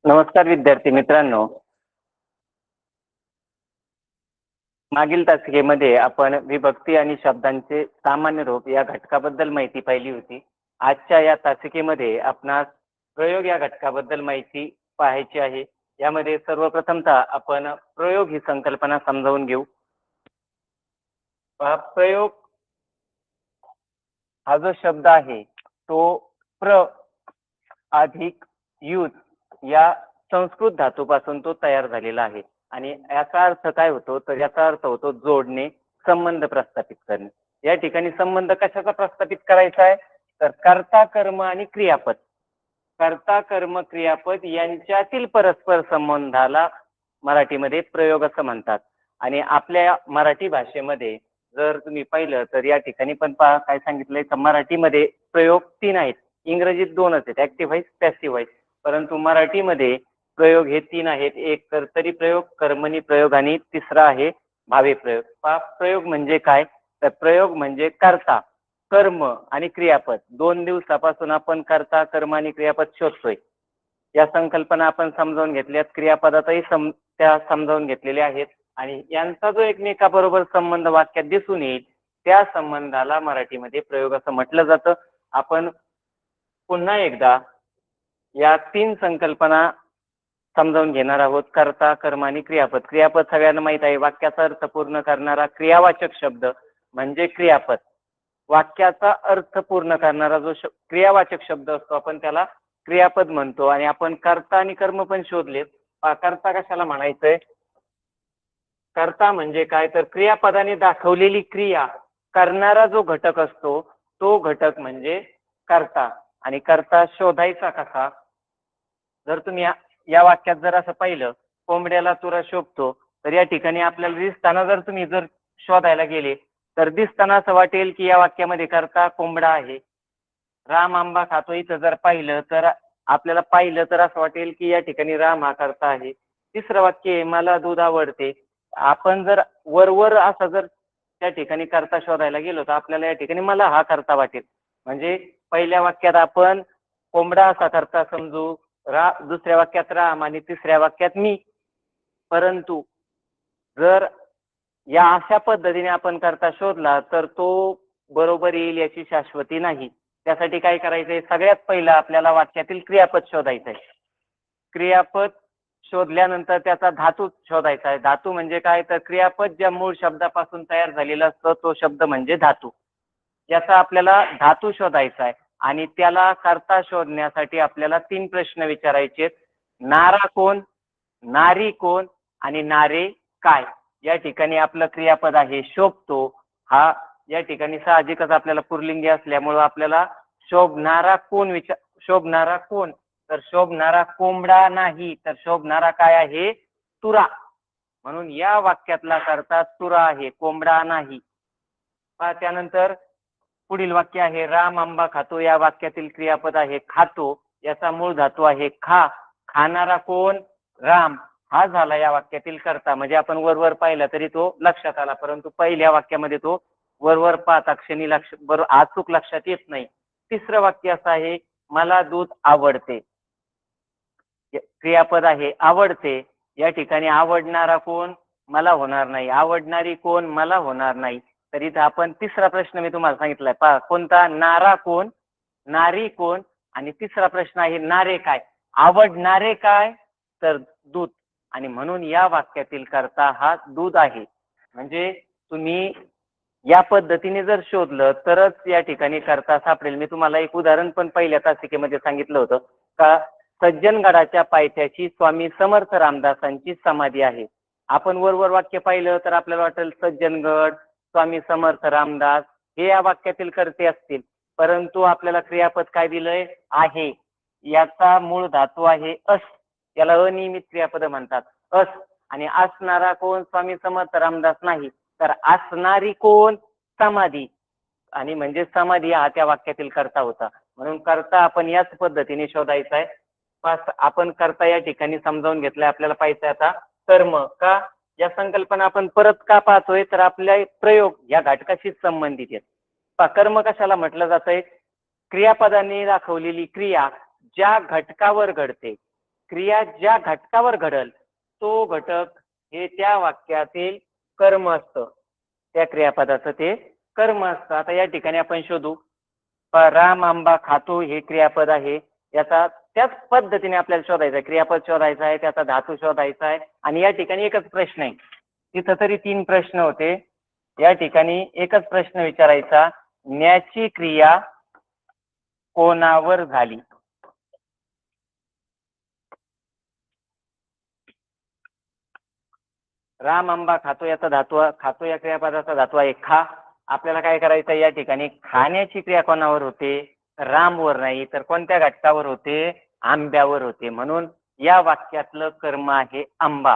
नमस्कार विद्यार्थी मित्रांनो. मागील तासिकेमध्ये आपण विभक्ती आणि शब्दांचे सामान्य रूप या घटकाबद्दल माहिती पाहिली होती. आजच्या या तासिकेमध्ये आपणास प्रयोग या घटकाबद्दल माहिती पाहायची आहे. यामध्ये सर्वप्रथमतः आपण प्रयोग ही संकल्पना समजावून घेऊ. प्रयोग हा जो शब्द आहे तो प्र अधिक युज या संस्कृत धातूपासून तो तयार झालेला आहे आणि याचा अर्थ काय होतो तर याचा अर्थ होतो जोडणे, संबंध प्रस्थापित करणे. या ठिकाणी संबंध कशाचा प्रस्थापित करायचा आहे तर कर्ता, कर्म आणि क्रियापद. कर्ता, कर्म, क्रियापद यांच्यातील परस्पर संबंधाला मराठीमध्ये प्रयोग असं म्हणतात. आणि आपल्या मराठी भाषेमध्ये जर तुम्ही पाहिलं तर या ठिकाणी पण पहा काय सांगितलंय तर मराठीमध्ये प्रयोग 3 आहेत. इंग्रजीत 2च आहेत, ऍक्टिव्ह व्हॉइस, पॅसिव्ह व्हॉइस. परंतु मराठीमध्ये प्रयोग हे 3 आहेत. एक कर्तरी प्रयोग, कर्मणी प्रयोग आणि तिसरा आहे भावी प्रयोग. प्रयोग म्हणजे काय तर प्रयोग म्हणजे कर्ता, कर्म आणि क्रियापद. 2 दिवसापासून आपण कर्ता, कर्म आणि क्रियापद शोधतोय. या संकल्पना आपण समजावून घेतल्यात, क्रियापदातही त्या समजावून घेतलेल्या आहेत आणि यांचा जो एकमेकाबरोबर संबंध वाक्यात दिसून येईल त्या संबंधाला मराठीमध्ये प्रयोग असं म्हटलं जातं. आपण पुन्हा एकदा या 3 संकल्पना समजावून घेणार आहोत. कर्ता, कर्म आणि क्रियापद. क्रियापद सगळ्यांना माहित आहे, वाक्याचा अर्थ पूर्ण करणारा क्रियावाचक शब्द म्हणजे क्रियापद. वाक्याचा अर्थ पूर्ण करणारा जो क्रियावाचक शब्द असतो आपण त्याला क्रियापद म्हणतो. आणि आपण कर्ता आणि कर्म पण शोधले. कर्ता कशाला म्हणायचंय, कर्ता म्हणजे काय तर क्रियापदाने दाखवलेली क्रिया करणारा जो घटक असतो तो घटक म्हणजे कर्ता. आणि कर्ता शोधायचा कसा, जर तुम्ही या वाक्यात जर असं पाहिलं, कोंबड्याला तुरा शोभतो, तर या ठिकाणी आपल्याला दिसताना जर तुम्ही जर शोधायला गेले तर दिसताना असं वाटेल की या वाक्यामध्ये कर्ता कोंबडा आहे. राम आंबा खातो इथं जर पाहिलं तर आपल्याला पाहिलं तर असं वाटेल की या ठिकाणी राम हा कर्ता आहे. तिसरं वाक्य मला दूध आवडते. आपण जर वरवर असं जर त्या ठिकाणी कर्ता शोधायला गेलो तर आपल्याला या ठिकाणी मला हा कर्ता वाटेल. म्हणजे पहिल्या वाक्यात आपण कोंबडा असा कर्ता समजू, दुसऱ्या वाक्यात राम आणि तिसऱ्या वाक्यात मी. परंतु जर या अशा पद्धतीने आपण कर्ता शोधला तर तो बरोबर येईल याची शाश्वती नाही. त्यासाठी काय करायचंय, सगळ्यात पहिलं आपल्याला वाक्यातील क्रियापद शोधायचंय. क्रियापद शोधल्यानंतर त्याचा धातू शोधायचा आहे. धातू म्हणजे काय तर क्रियापद ज्या मूळ शब्दापासून तयार झालेला असतो तो शब्द म्हणजे धातू. याचा आपल्याला धातू शोधायचा आहे आणि त्याला कर्ता शोधण्यासाठी आपल्याला 3 प्रश्न विचारायचे. नारा कोण, नारी कोण आणि नारे काय. या ठिकाणी आपलं क्रियापद आहे शोभतो. हा या ठिकाणी साहजिकच आपल्याला पुरलिंगी असल्यामुळं आपल्याला शोभणारा कोण शोभणारा कोण तर शोभणारा कोंबडा नाही तर शोभणारा काय आहे तुरा. म्हणून या वाक्यातला कर्ता तुरा आहे, कोंबडा नाही. त्यानंतर पुढील वाक्य आहे राम आंबा खातो. या वाक्यातील क्रियापद आहे खातो. याचा मूळ धातू आहे खा. खाणारा कोण राम. हा झाला या वाक्यातील कर्ता. म्हणजे आपण वरवर पाहिला तरी तो लक्षात आला, परंतु पहिल्या वाक्यामध्ये तो वरवर पाहता क्षणी अचूक लक्षात येत नाही. तिसरं वाक्य असं आहे मला दूध आवडते. क्रियापद आहे आवडते. या ठिकाणी आवडणारा कोण मला होणार नाही, आवडणारी कोण मला होणार नाही. तर इथं आपण तिसरा प्रश्न मी तुम्हाला सांगितलाय पहा कोणता, नारा कोण, नारी कोण आणि तिसरा प्रश्न आहे नारे काय. आवडणारे काय तर दूध. आणि म्हणून या वाक्यातील कर्ता हा दूध आहे. म्हणजे तुम्ही या पद्धतीने जर शोधलं तरच या ठिकाणी कर्ता सापडेल. मी तुम्हाला एक उदाहरण पण पहिल्या तासिकेमध्ये सांगितलं होतं का सज्जनगडाच्या पायथ्याशी स्वामी समर्थ रामदासांची समाधी आहे. आपण वरवर वाक्य पाहिलं तर आपल्याला वाटेल सज्जनगड, स्वामी समर्थ रामदास हे या वाक्यातील कर्ते असतील, परंतु आपल्याला क्रियापद काय दिलंय आहे. याचा मूळ धातू आहे अस. याला अनियमित क्रियापद म्हणतात अस. आणि असणारा कोण स्वामी समर्थ रामदास नाही तर असणारी कोण समाधी. आणि म्हणजे समाधी हा त्या वाक्यातील कर्ता होता. म्हणून कर्ता आपण याच पद्धतीने शोधायचा आहे. आपण कर्ता या ठिकाणी समजावून घेतलंय. आपल्याला पाहिजे आता कर्म. का या संकल्पना आपण परत का पाहतोय तर आपल्या प्रयोग या घटकाशीच संबंधित आहेत. कर्म कशाला म्हटलं जातंय, क्रियापदाने दाखवलेली क्रिया ज्या घटकावर घडते. क्रिया ज्या घटकावर घडल तो घटक हे त्या वाक्यातील कर्म असतं, त्या क्रियापदाचं ते कर्म असतं. आता या ठिकाणी आपण शोधू, राम आंबा खातो हे क्रियापद आहे, याचा त्याच पद्धतीने आपल्याला शोधायचं आहे, क्रियापद शोधायचं आहे, त्याचा धातू शोधायचा आहे. आणि या ठिकाणी एकच प्रश्न आहे, तिथं तरी 3 प्रश्न होते, या ठिकाणी एकच प्रश्न विचारायचा, न्याची क्रिया कोणावर झाली. राम आंबा खातो याचा धातू, खातो या क्रियापदाचा धातू आहे खा. आपल्याला काय करायचं, या ठिकाणी खाण्याची क्रिया कोणावर होते, रामवर नाही तर कोणत्या घटकावर होते, आंब्यावर होते. म्हणून या वाक्यातलं कर्म आहे आंबा.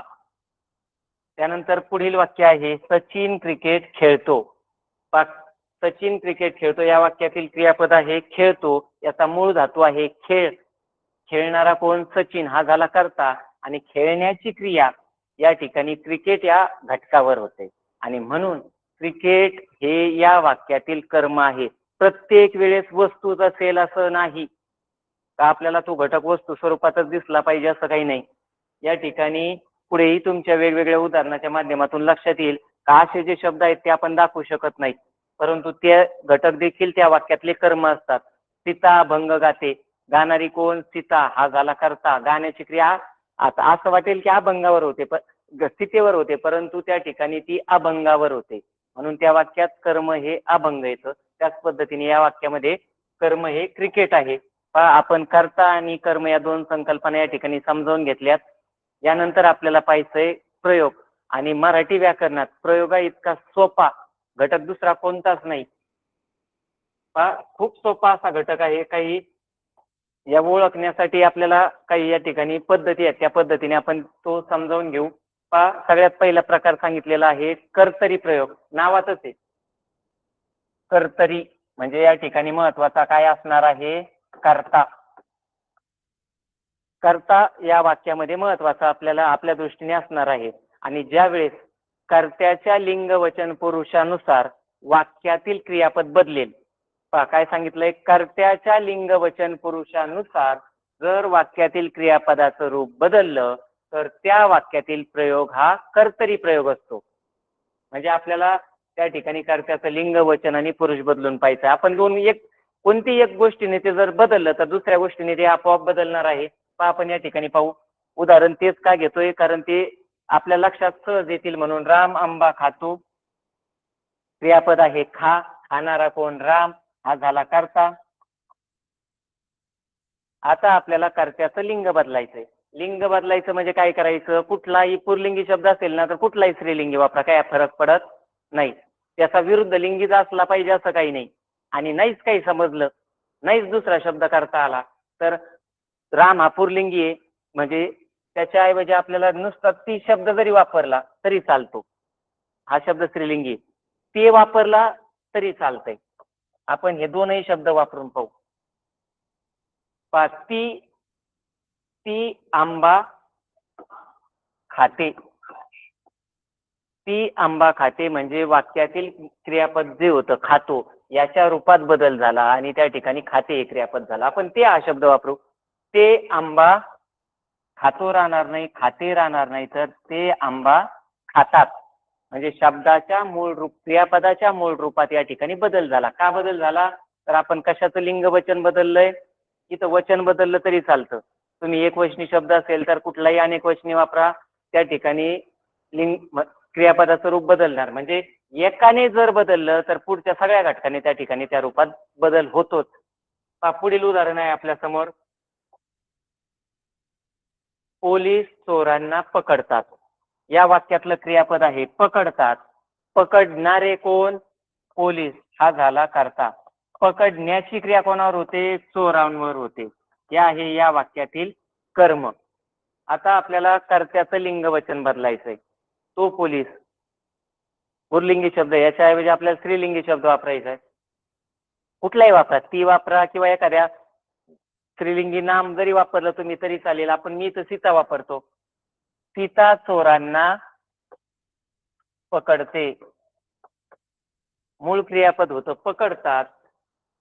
त्यानंतर पुढील वाक्य आहे सचिन क्रिकेट खेळतो. सचिन क्रिकेट खेळतो या वाक्यातील क्रियापद आहे खेळतो, याचा मूळ धातू आहे खेळ. खेळणारा कोण, सचिन, हा झाला कर्ता. आणि खेळण्याची क्रिया या ठिकाणी क्रिकेट या घटकावर होते. आणि म्हणून क्रिकेट हे या वाक्यातील कर्म आहे. प्रत्येक वेळेस वस्तूच असेल असं नाही, का आपल्याला तो घटक वस्तू स्वरूपातच दिसला पाहिजे असं काही नाही. या ठिकाणी पुढेही तुमच्या वेगवेगळ्या उदाहरणाच्या माध्यमातून लक्षात येईल का असे जे शब्द आहेत ते आपण दाखवू शकत नाही, परंतु ते घटक देखील त्या वाक्यातले कर्म असतात. सीता भंग गाते, गाणारी कोण, सीता, हा झाला कर्ता. गाण्याची क्रिया आता असं वाटेल की अभंगावर होते, पण स्थितीवर होते, परंतु त्या ठिकाणी ती अभंगावर होते. म्हणून त्या वाक्यात कर्म हे अभंग येतं. त्याच पद्धतीने या वाक्यामध्ये कर्म हे क्रिकेट आहे. आपण कर्ता आणि कर्म या 2 संकल्पना या ठिकाणी समजावून घेतल्यात. यानंतर आपल्याला पाहायचंय प्रयोग. आणि मराठी व्याकरणात प्रयोगा इतका सोपा घटक दुसरा कोणताच नाही. खूप सोपा असा घटक आहे. काही या ओळखण्यासाठी आपल्याला काही या ठिकाणी पद्धती आहेत, त्या पद्धतीने आपण तो समजावून घेऊ. सगळ्यात पहिला प्रकार सांगितलेला आहे कर्तरी प्रयोग. नावातच आहे कर्तरी, म्हणजे या ठिकाणी महत्वाचा काय असणार आहे, कर्ता. कर्ता या वाक्यामध्ये महत्वाचा आपल्याला आपल्या दृष्टीने असणार आहे. आणि ज्या वेळेस कर्त्याच्या लिंग वचन पुरुषानुसार वाक्यातील क्रियापद बदलेल, काय सांगितलंय, कर्त्याच्या लिंग वचन पुरुषानुसार जर वाक्यातील क्रियापदाचं रूप बदललं तर त्या वाक्यातील प्रयोग हा कर्तरी प्रयोग असतो. म्हणजे आपल्याला त्या ठिकाणी कर्त्याचं लिंग वचन आणि पुरुष बदलून पाहिजे. आपण कोणती एक गोष्टीने ते जर बदललं तर दुसऱ्या गोष्टीने ते आपोआप बदलणार आहे. आपण या ठिकाणी पाहू. उदाहरण तेच का घेतोय, कारण ते आपल्या लक्षात सहज येतील म्हणून. राम आंबा खातो, क्रियापद आहे खा, खाणारा कोण, राम, हा झाला कर्ता. आता आपल्याला कर्त्याचं लिंग बदलायचंय. लिंग बदलायचं म्हणजे काय करायचं, कुठलाही पुरलिंगी शब्द असेल ना तर कुठलाही स्त्रीलिंगी वापरा, काय फरक पडत नाही. त्याचा विरुद्ध लिंगीच असला पाहिजे असं काही नाही. आणि नाहीच काही समजलं, नाहीच दुसरा शब्द करता आला तर राम हा पुरलिंगी आहे, म्हणजे त्याच्याऐवजी आपल्याला नुसता ती शब्द जरी वापरला तरी चालतो. हा शब्द स्त्रीलिंगी, ते वापरला तरी चालतंय. आपण हे 2ही शब्द वापरून पाहू. ती आंबा खाते. ती आंबा खाते म्हणजे वाक्यातील क्रियापद जे होतं खातो याच्या रूपात बदल झाला आणि त्या ठिकाणी खाते हे क्रियापद झाला. आपण ते हा शब्द वापरू. ते आंबा खातो राहणार नाही, खाते राहणार नाही, तर ते आंबा खातात. म्हणजे शब्दाच्या मूळ रूप, क्रियापदाच्या मूळ रूपात या ठिकाणी बदल झाला. का बदल झाला, तर आपण कशाचं लिंग वचन बदललंय, इथं वचन बदललं तरी चालतं. तुम्ही एकवचनी शब्द असेल तर कुठलाही अनेक वचनी वापरा, त्या ठिकाणी लिंग क्रियापदाचं रूप बदलणार. म्हणजे एकाने जर बदललं तर पुढच्या सगळ्या घटकाने त्या ठिकाणी त्या रूपात बदल होतोच. पुढील उदाहरण आहे आपल्या समोर. पोलीस चोरांना पकडतात. या वाक्यातलं क्रियापद आहे पकडतात. पकडणारे कोण, पोलीस, हा झाला कर्ता. पकडण्याची क्रिया कोणावर होते, चोरांवर होते. हे आहे या वाक्यातील कर्म. आता आपल्याला कर्त्याचं लिंग वचन बदलायचंय. तो पोलीस पुरलिंगी शब्द, याच्याऐवजी आपल्याला स्त्रीलिंगी शब्द वापरायचा आहे. कुठलाही वापरा, ती वापरा किंवा एखाद्या स्त्रीलिंगी नाम जरी वापरलं तुम्ही तरी चालेल. आपण मी तर सीता वापरतो. सीता चोरांना पकडते. मूळ क्रियापद होतं पकडतात.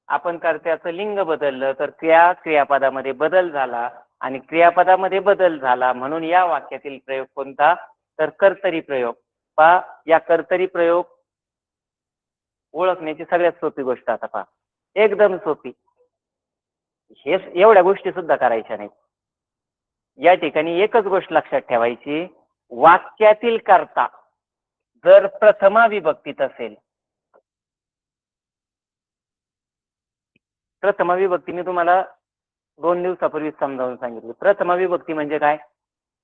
आपण कर्त्याचं लिंग बदललं तर त्या क्रियापदामध्ये बदल झाला आणि क्रियापदामध्ये बदल झाला म्हणून या वाक्यातील प्रयोग कोणता, तर कर्तरी प्रयोग. पहा, या कर्तरी प्रयोग ओळखण्याची सगळ्यात सोपी गोष्ट आता पहा, एकदम सोपी. हे एवढ्या गोष्टी सुद्धा करायच्या नाही. या ठिकाणी एकच गोष्ट लक्षात ठेवायची, वाक्यातील कर्ता जर प्रथमा विभक्तीत असेल, प्रथमा विभक्ती मी तुम्हाला 2 दिवसापूर्वी समजावून सांगितली. प्रथमा विभक्ती म्हणजे काय,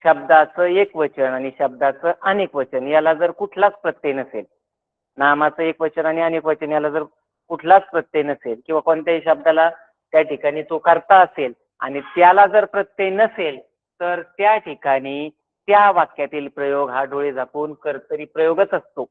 शब्दाचं एक वचन आणि शब्दाचं अनेक वचन याला जर कुठलाच प्रत्यय नसेल, नामाचं एक वचन आणि अनेक वचन याला जर कुठलाच प्रत्यय नसेल किंवा कोणत्याही शब्दाला त्या ठिकाणी तो कर्ता असेल आणि त्याला जर प्रत्यय नसेल, तर त्या ठिकाणी त्या वाक्यातील प्रयोग हा डोळे झाकून कर्तरी प्रयोगच असतोच.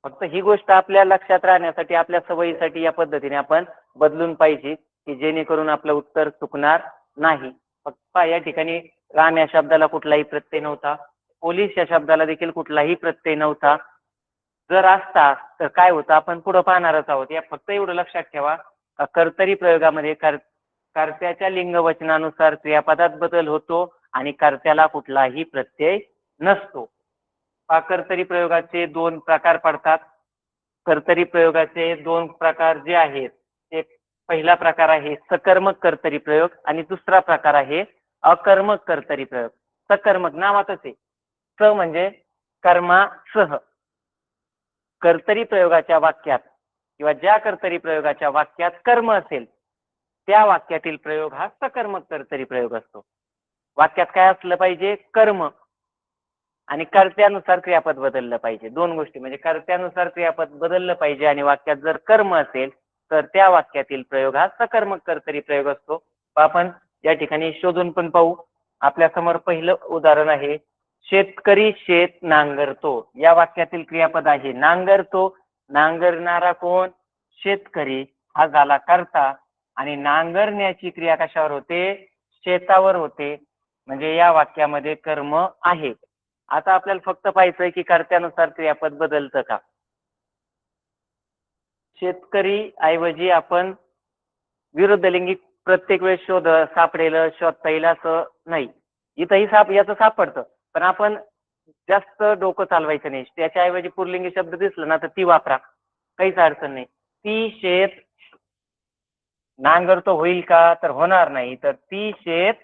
फक्त ही गोष्ट आपल्या लक्षात राहण्यासाठी, आपल्या सवयीसाठी या पद्धतीने आपण बदलून पाहिजे, की जेणेकरून आपलं उत्तर चुकणार नाही. फक्त या ठिकाणी राम या शब्दाला कुठलाही प्रत्यय नव्हता, पोलीस या शब्दाला देखील कुठलाही प्रत्यय नव्हता. जर असता तर काय होतं आपण पुढे पाहणारच आहोत. या फक्त एवढं लक्षात ठेवा, कर्तरी प्रयोगामध्ये कर्त्याच्या लिंगवचनानुसार क्रियापदात बदल होतो आणि कर्त्याला कुठलाही प्रत्यय नसतो. कर्तरी प्रयोगाचे 2 प्रकार पडतात. कर्तरी प्रयोगाचे 2 प्रकार जे आहेत, ते पहिला प्रकार आहे सकर्मक कर्तरी प्रयोग आणि दुसरा प्रकार आहे अकर्मक कर्तरी प्रयोग. सकर्मक नावातच आहे, स म्हणजे कर्मासह. कर्तरी प्रयोगाच्या वाक्यात किंवा ज्या कर्तरी प्रयोगाच्या वाक्यात कर्म असेल, त्या वाक्यातील प्रयोग हा सकर्मक कर्तरी प्रयोग असतो. वाक्यात काय असलं पाहिजे, कर्म, आणि कर्त्यानुसार क्रियापद बदललं पाहिजे. 2 गोष्टी म्हणजे कर्त्यानुसार क्रियापद बदललं पाहिजे आणि वाक्यात जर कर्म असेल तर त्या वाक्यातील प्रयोग हा सकर्मक कर्तरी प्रयोग असतो. आपण या ठिकाणी शोधून पण पाहू. आपल्या समोर पहिलं उदाहरण आहे, शेतकरी शेत नांगरतो. या वाक्यातील क्रियापद आहे नांगरतो. नांगरणारा कोण, शेतकरी हा झाला कर्ता आणि नांगरण्याची क्रिया कशावर होते, शेतावर होते. म्हणजे या वाक्यामध्ये कर्म आहे. आता आपल्याला फक्त पाहायचंय की कर्त्यानुसार क्रियापद बदलतं का. शेतकरी ऐवजी आपण विरुद्धलिंगी प्रत्येक वेळेस शोधता येईल असं नाही. इथंही याचं सापडतं, पण आपण जास्त डोकं चालवायचं नाही. त्याच्याऐवजी पुल्लिंगी शब्द दिसला ना तर ती वापरा, काहीच अडचण नाही. ती शेत नांगरतो होईल का, तर होणार नाही. तर ती शेत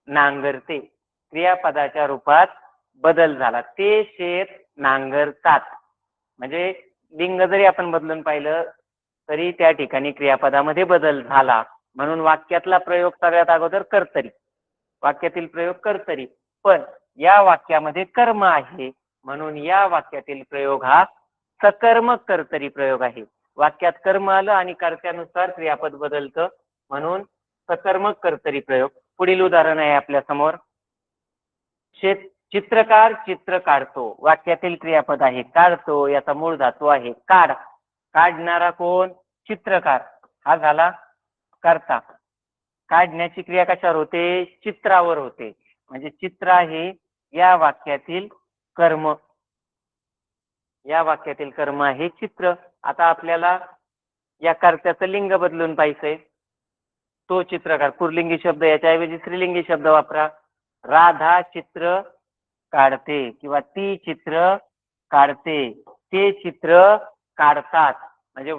नांगरते, क्रियापदाच्या रूपात बदल झाला. ते शेत नांगरतात. म्हणजे लिंग जरी आपण बदलून पाहिलं तरी त्या ठिकाणी क्रियापदामध्ये बदल झाला. म्हणून वाक्यातला प्रयोग सगळ्यात अगोदर कर्तरी, वाक्यातील प्रयोग कर्तरी. पण या वाक्यामध्ये कर्म आहे म्हणून या वाक्यातील प्रयोग हा सकर्मक कर्तरी प्रयोग आहे. वाक्यात कर्म आलं आणि कर्त्यानुसार क्रियापद बदलतं म्हणून सकर्मक कर्तरी प्रयोग. पुढील उदाहरण आहे आपल्या समोर, चित्रकार चित्र काढतो. वाक्यातील क्रियापद आहे काढतो, याचा मूळ धातू आहे काढ. काढणारा कोण, चित्रकार हा झाला कर्ता. काढण्याची क्रिया कशावर होते, चित्रावर होते. म्हणजे चित्र आहे या वाक्यातील कर्म, या वाक्यातील कर्म आहे चित्र. आता आपल्याला या कर्त्याचं लिंग बदलून पाहिजे. तो चित्रकार, पुल्लिंगी शब्द याच्याऐवजी स्त्रीलिंगी शब्द वापरा. राधा चित्र काढते किंवा ती चित्र काढते, ते चित्र काढतात. म्हणजे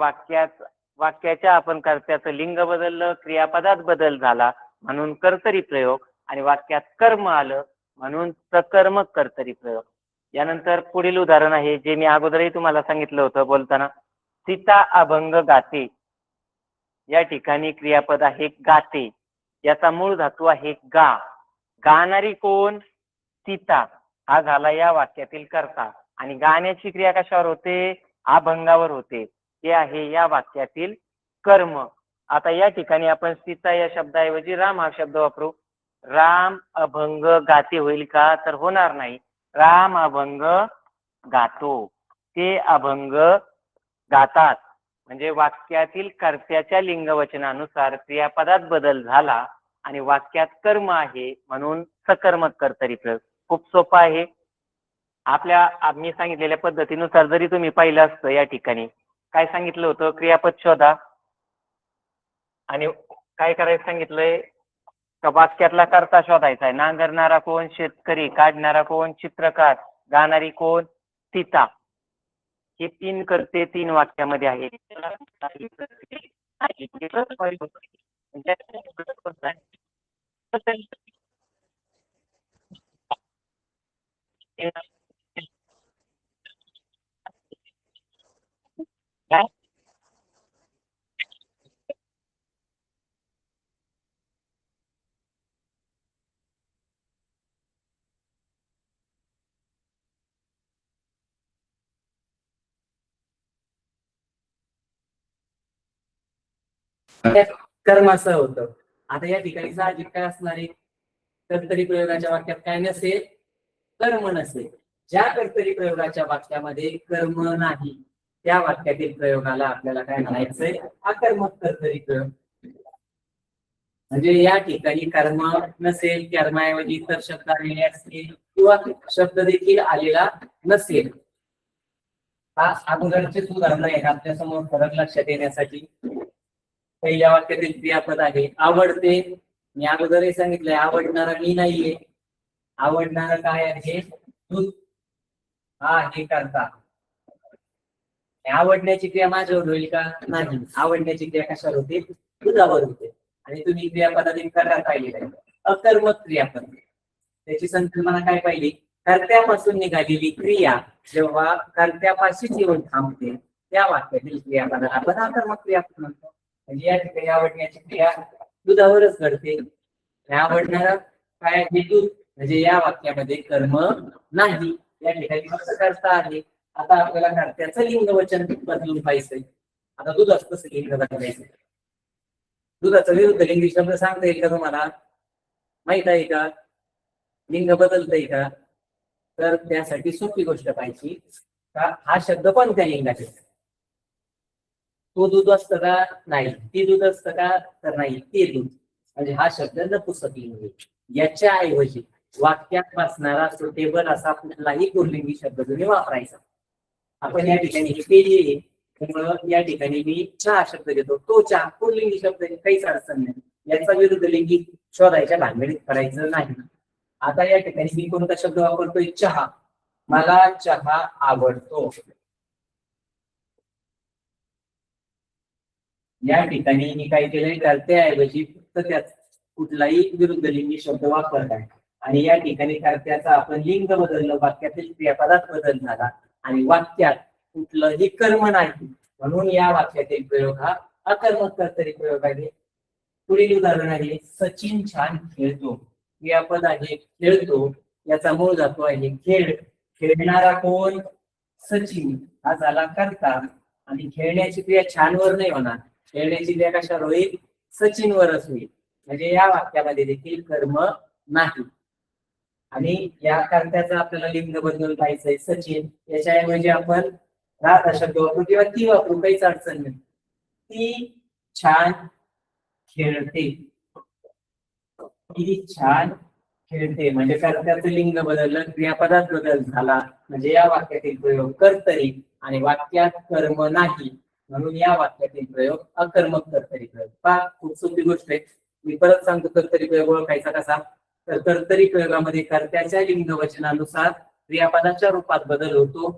वाक्याच्या आपण कर्त्याचं लिंग बदललं, क्रियापदात बदल झाला म्हणून कर्तरी प्रयोग, आणि वाक्यात कर्म आलं म्हणून सकर्मक कर्तरी प्रयोग. यानंतर पुढील उदाहरण आहे जे मी अगोदरही तुम्हाला सांगितलं होतं बोलताना, सीता अभंग गाते. या ठिकाणी क्रियापद आहे गाते, याचा मूळ धातू आहे गा. गाणारी कोण, सीता हा झाला या वाक्यातील कर्ता आणि गाण्याची क्रिया कशावर होते, अभंगावर होते. ते आहे या वाक्यातील कर्म. आता या ठिकाणी आपण सीता या शब्दाऐवजी राम हा शब्द वापरू. राम अभंग गाते होईल का, तर होणार नाही. राम अभंग गातो, ते अभंग गातात. म्हणजे वाक्यातील कर्त्याच्या लिंगवचनानुसार क्रियापदात बदल झाला आणि वाक्यात कर्म आहे म्हणून सकर्मक कर्तरी प्रयोग. खूप सोपा आहे. मी सांगितलेल्या पद्धतीनुसार जरी तुम्ही पाहिलं असतं, या ठिकाणी काय सांगितलं होतं, क्रियापद शोधा आणि काय करायचं सांगितलंय का वाक्यातला कर्ता शोधायचा आहे. नांगरणारा कोण? शेतकरी. काढणारा कोण? चित्रकार. गाणारी कोण? सीता. हे 3 कर्ते 3 वाक्यामध्ये आहेत. कर्म असं होतं. आता या ठिकाणी साहजिक काय असणार आहे? कर्तरी प्रयोगाच्या वाक्यात काय नसेल? कर्म नसेल. ज्या कर्तरी प्रयोगाच्या वाक्यामध्ये कर्म नाही त्या वाक्यातील प्रयोगाला आपल्याला काय म्हणायचंय? अकर्मक कर्तरी प्रयोग. म्हणजे या ठिकाणी कर्म नसेल, कर्माऐवजी इतर शब्द आलेले असतील किंवा शब्द देखील आलेला नसेल. हा अगोदरचेच उदाहरण आहे आपल्या समोर फरक लक्षात येण्यासाठी. पहिल्या वाक्यातील क्रियापद आहे आवडते. मी अगोदरही सांगितलंय आवडणारा मी नाहीये. आवडणारा काय आहे? दूध. हा आहे करता. आवडण्याची क्रिया माझ्यावर होईल का? नाही. आवडण्याची क्रिया कशावर होते? दुधावर होते. आणि तुम्ही क्रियापदातील करता पाहिजे आहे अकर्मक क्रियापद. त्याची संकल्पना काय पाहिली? कर्त्यापासून निघालेली क्रिया जेव्हा कर्त्यापाशीच येऊन थांबते त्या वाक्यातील क्रियापदाला आपण अकर्मक क्रियापद म्हणतो. म्हणजे या ठिकाणी आवडण्याची क्रिया दुधावरच घडते. आवडणारा काय आहे? दूध. म्हणजे या वाक्यामध्ये कर्म नाही. या ठिकाणी फक्त कर्ता आहे. आता आपल्याला कर्त्याचं लिंग वचन बदलून पाहिजे. आता दुधाचं कसं लिंग बदलायचं? दुधाचं विरुद्ध लिंगी शब्द सांगता येईल का तुम्हाला? माहित आहे का? लिंग बदलतंय का? तर त्यासाठी सोपी गोष्ट पाहिजे का हा शब्द कोणत्या लिंगाचे? तो दूध असतं का? नाही. ती दूध असतं का? तर नाही. ते दूध. म्हणजे हा शब्द नपुंसक लिंग. याच्या ऐवजी वाक्यात बसणारा सुटेबल असा कुठलाही पुल्लिंगी शब्द तुम्ही वापरायचा. आपण या ठिकाणी ही केली आहे. त्यामुळं या ठिकाणी मी चहा शब्द घेतो. तो चहा पुल्लिंगी शब्द काहीच अडचण नाही. याचा विरुद्ध लिंगी शोधायच्या भानगडीत करायचं नाही. आता या ठिकाणी मी कोणता शब्द वापरतोय? चहा. मला चहा आवडतो. या ठिकाणी मी काय केलंय? कर्त्याऐवजी फक्त त्याच कुठलाही विरुद्ध लिंगी शब्द वापरत आहे. आणि या ठिकाणी कर्त्याचा आपण लिंग बदललं, वाक्यातील क्रियापदात बदल झाला आणि वाक्यात कुठलंही कर्म नाही म्हणून या वाक्यातील प्रयोग हा अकर्मक कर्तरी प्रयोग आहे. पुढील उदाहरण आहे सचिन छान खेळतो. क्रियापद आहे खेळतो. याचा मूळ धातू आहे खेळ. खेळणारा कोण? सचिन. हा झाला कर्ता. आणि खेळण्याची क्रिया छानवर नाही होणार. खेळण्याची क्रिया कशावर होईल? सचिनवरच होईल. म्हणजे या वाक्यामध्ये देखील कर्म नाही. आणि या कर्त्याचा आपल्याला लिंग बदलून पाहिजे सचिन. याच्याऐवजी आपण राधा शब्द वापरू किंवा ती वापरू, काहीच अडचण नाही. ती छान खेळते. ती छान खेळते म्हणजे कर्त्याचं लिंग बदललं, क्रियापदात बदल झाला. म्हणजे या वाक्यातील प्रयोग कर्तरी आणि वाक्यात कर्म नाही म्हणून या वाक्यातील प्रयोग अकर्मक कर्तरी प्रयोग. पहा खूप सोपी गोष्ट आहे. मी परत सांगतो कर्तरी प्रयोग ओळखायचा कसा? तर कर्तरी प्रयोगामध्ये कर्त्याच्या लिंग वचनानुसार क्रियापदाच्या रूपात बदल होतो.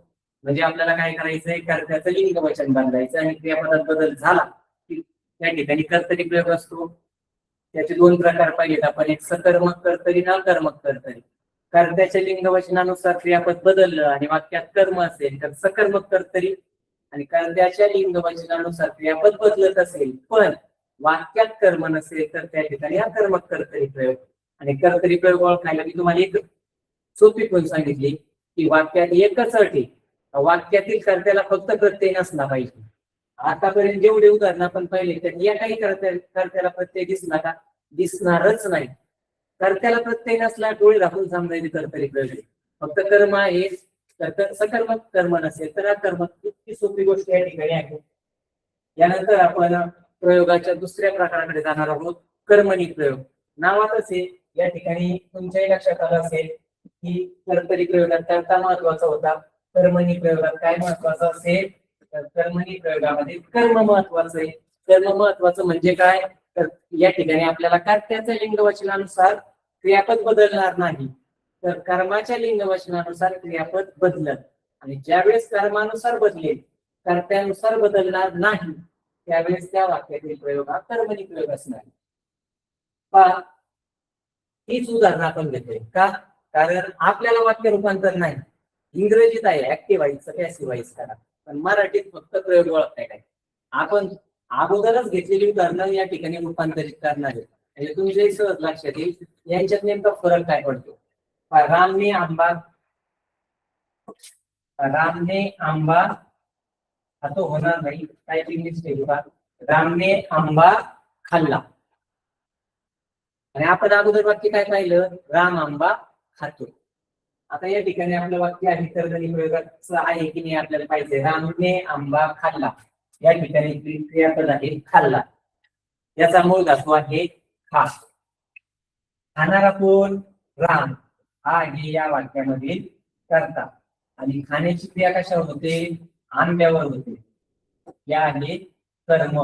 म्हणजे आपल्याला काय करायचंय? कर्त्याचं लिंग वचन बदलायचं आणि क्रियापदात बदल झाला की त्या ठिकाणी कर्तरी प्रयोग असतो. त्याचे 2 प्रकार पाहिजेत आपण, एक सकर्मक कर्तरी आणि अकर्मक कर्तरी. कर्त्याच्या लिंग वचनानुसार क्रियापद बदललं आणि वाक्यात कर्म असेल तर सकर्मक कर्तरी. आणि कर्त्याच्या लिंग वचनानुसार क्रियापद बदलत असेल पण वाक्यात कर्म नसेल तर त्या ठिकाणी अकर्मक कर्तरी प्रयोग. आणि कर्तरी प्रयोग ओळखायला मी तुम्हाला एक सोपी पण सांगितली की वाक्यात एकच अटी, वाक्यातील कर्त्याला फक्त प्रत्यय नसला पाहिजे. आतापर्यंत जेवढे उदाहरण आपण पाहिले तर या काही कर्त्याला प्रत्यय दिसला का? दिसणारच नाही. कर्त्याला प्रत्यय नसला डोळे दाखवून समजायचे कर्तरी प्रयोग. फक्त कर्म आहे तर सकर्मक कर्म नसेल तर अकर्मक. इतकी सोपी गोष्ट या ठिकाणी आहे. यानंतर आपण प्रयोगाच्या दुसऱ्या प्रकाराकडे जाणार आहोत, कर्मणी प्रयोग. नावातच आहे. या ठिकाणी तुमच्याही लक्षात आलं असेल की कर्तरी प्रयोगात कर्ता महत्वाचा होता. कर्मणी प्रयोगात काय महत्वाचं असेल? तर कर्मणी प्रयोगामध्ये कर्म महत्वाचं आहे. कर्म महत्वाचं म्हणजे काय? तर या ठिकाणी आपल्याला कर्त्याच्या लिंगवचनानुसार क्रियापद बदलणार नाही, तर कर्माच्या लिंगवचनानुसार क्रियापद बदलत. आणि ज्यावेळेस कर्मानुसार बदलेल, कर्त्यानुसार बदलणार नाही, त्यावेळेस त्या वाक्यातील प्रयोग हा कर्मणी प्रयोग असणार. पहा, हीच उदाहरणं आपण घेतोय का, कारण आपल्याला वाक्य रूपांतर नाही, इंग्रजीत आहे ऍक्टिव्ह व्हायचं पॅसिव्ह व्हायचं करा, पण मराठीत फक्त प्रयोग ओळखताय काय. आपण अगोदरच घेतलेली उदाहरणं या ठिकाणी रूपांतरित करणार आहे, म्हणजे तुमच्याही सहज लक्षात येईल यांच्यात नेमका फरक काय पडतो. रामने आंबा हा तो होणार नाही, टायपिंग मिस्टेक बा. रामने आंबा खाल्ला, आणि आपण अगोदर वाक्य काय पाहिलं, राम आंबा खातो. आता या ठिकाणी आपलं वाक्य आहे कर्मणी प्रयोगाचं आहे की नाही आपल्याला पाहिजे. रामने आंबा खाल्ला, या ठिकाणी क्रियापद आहे खाल्ला, याचा मूळ धातू आहे खा. खाणारा कोण, राम, हा आहे या वाक्यामधील कर्ता. आणि खाण्याची क्रिया कशावर होते, आंब्यावर होते, या आहे कर्म.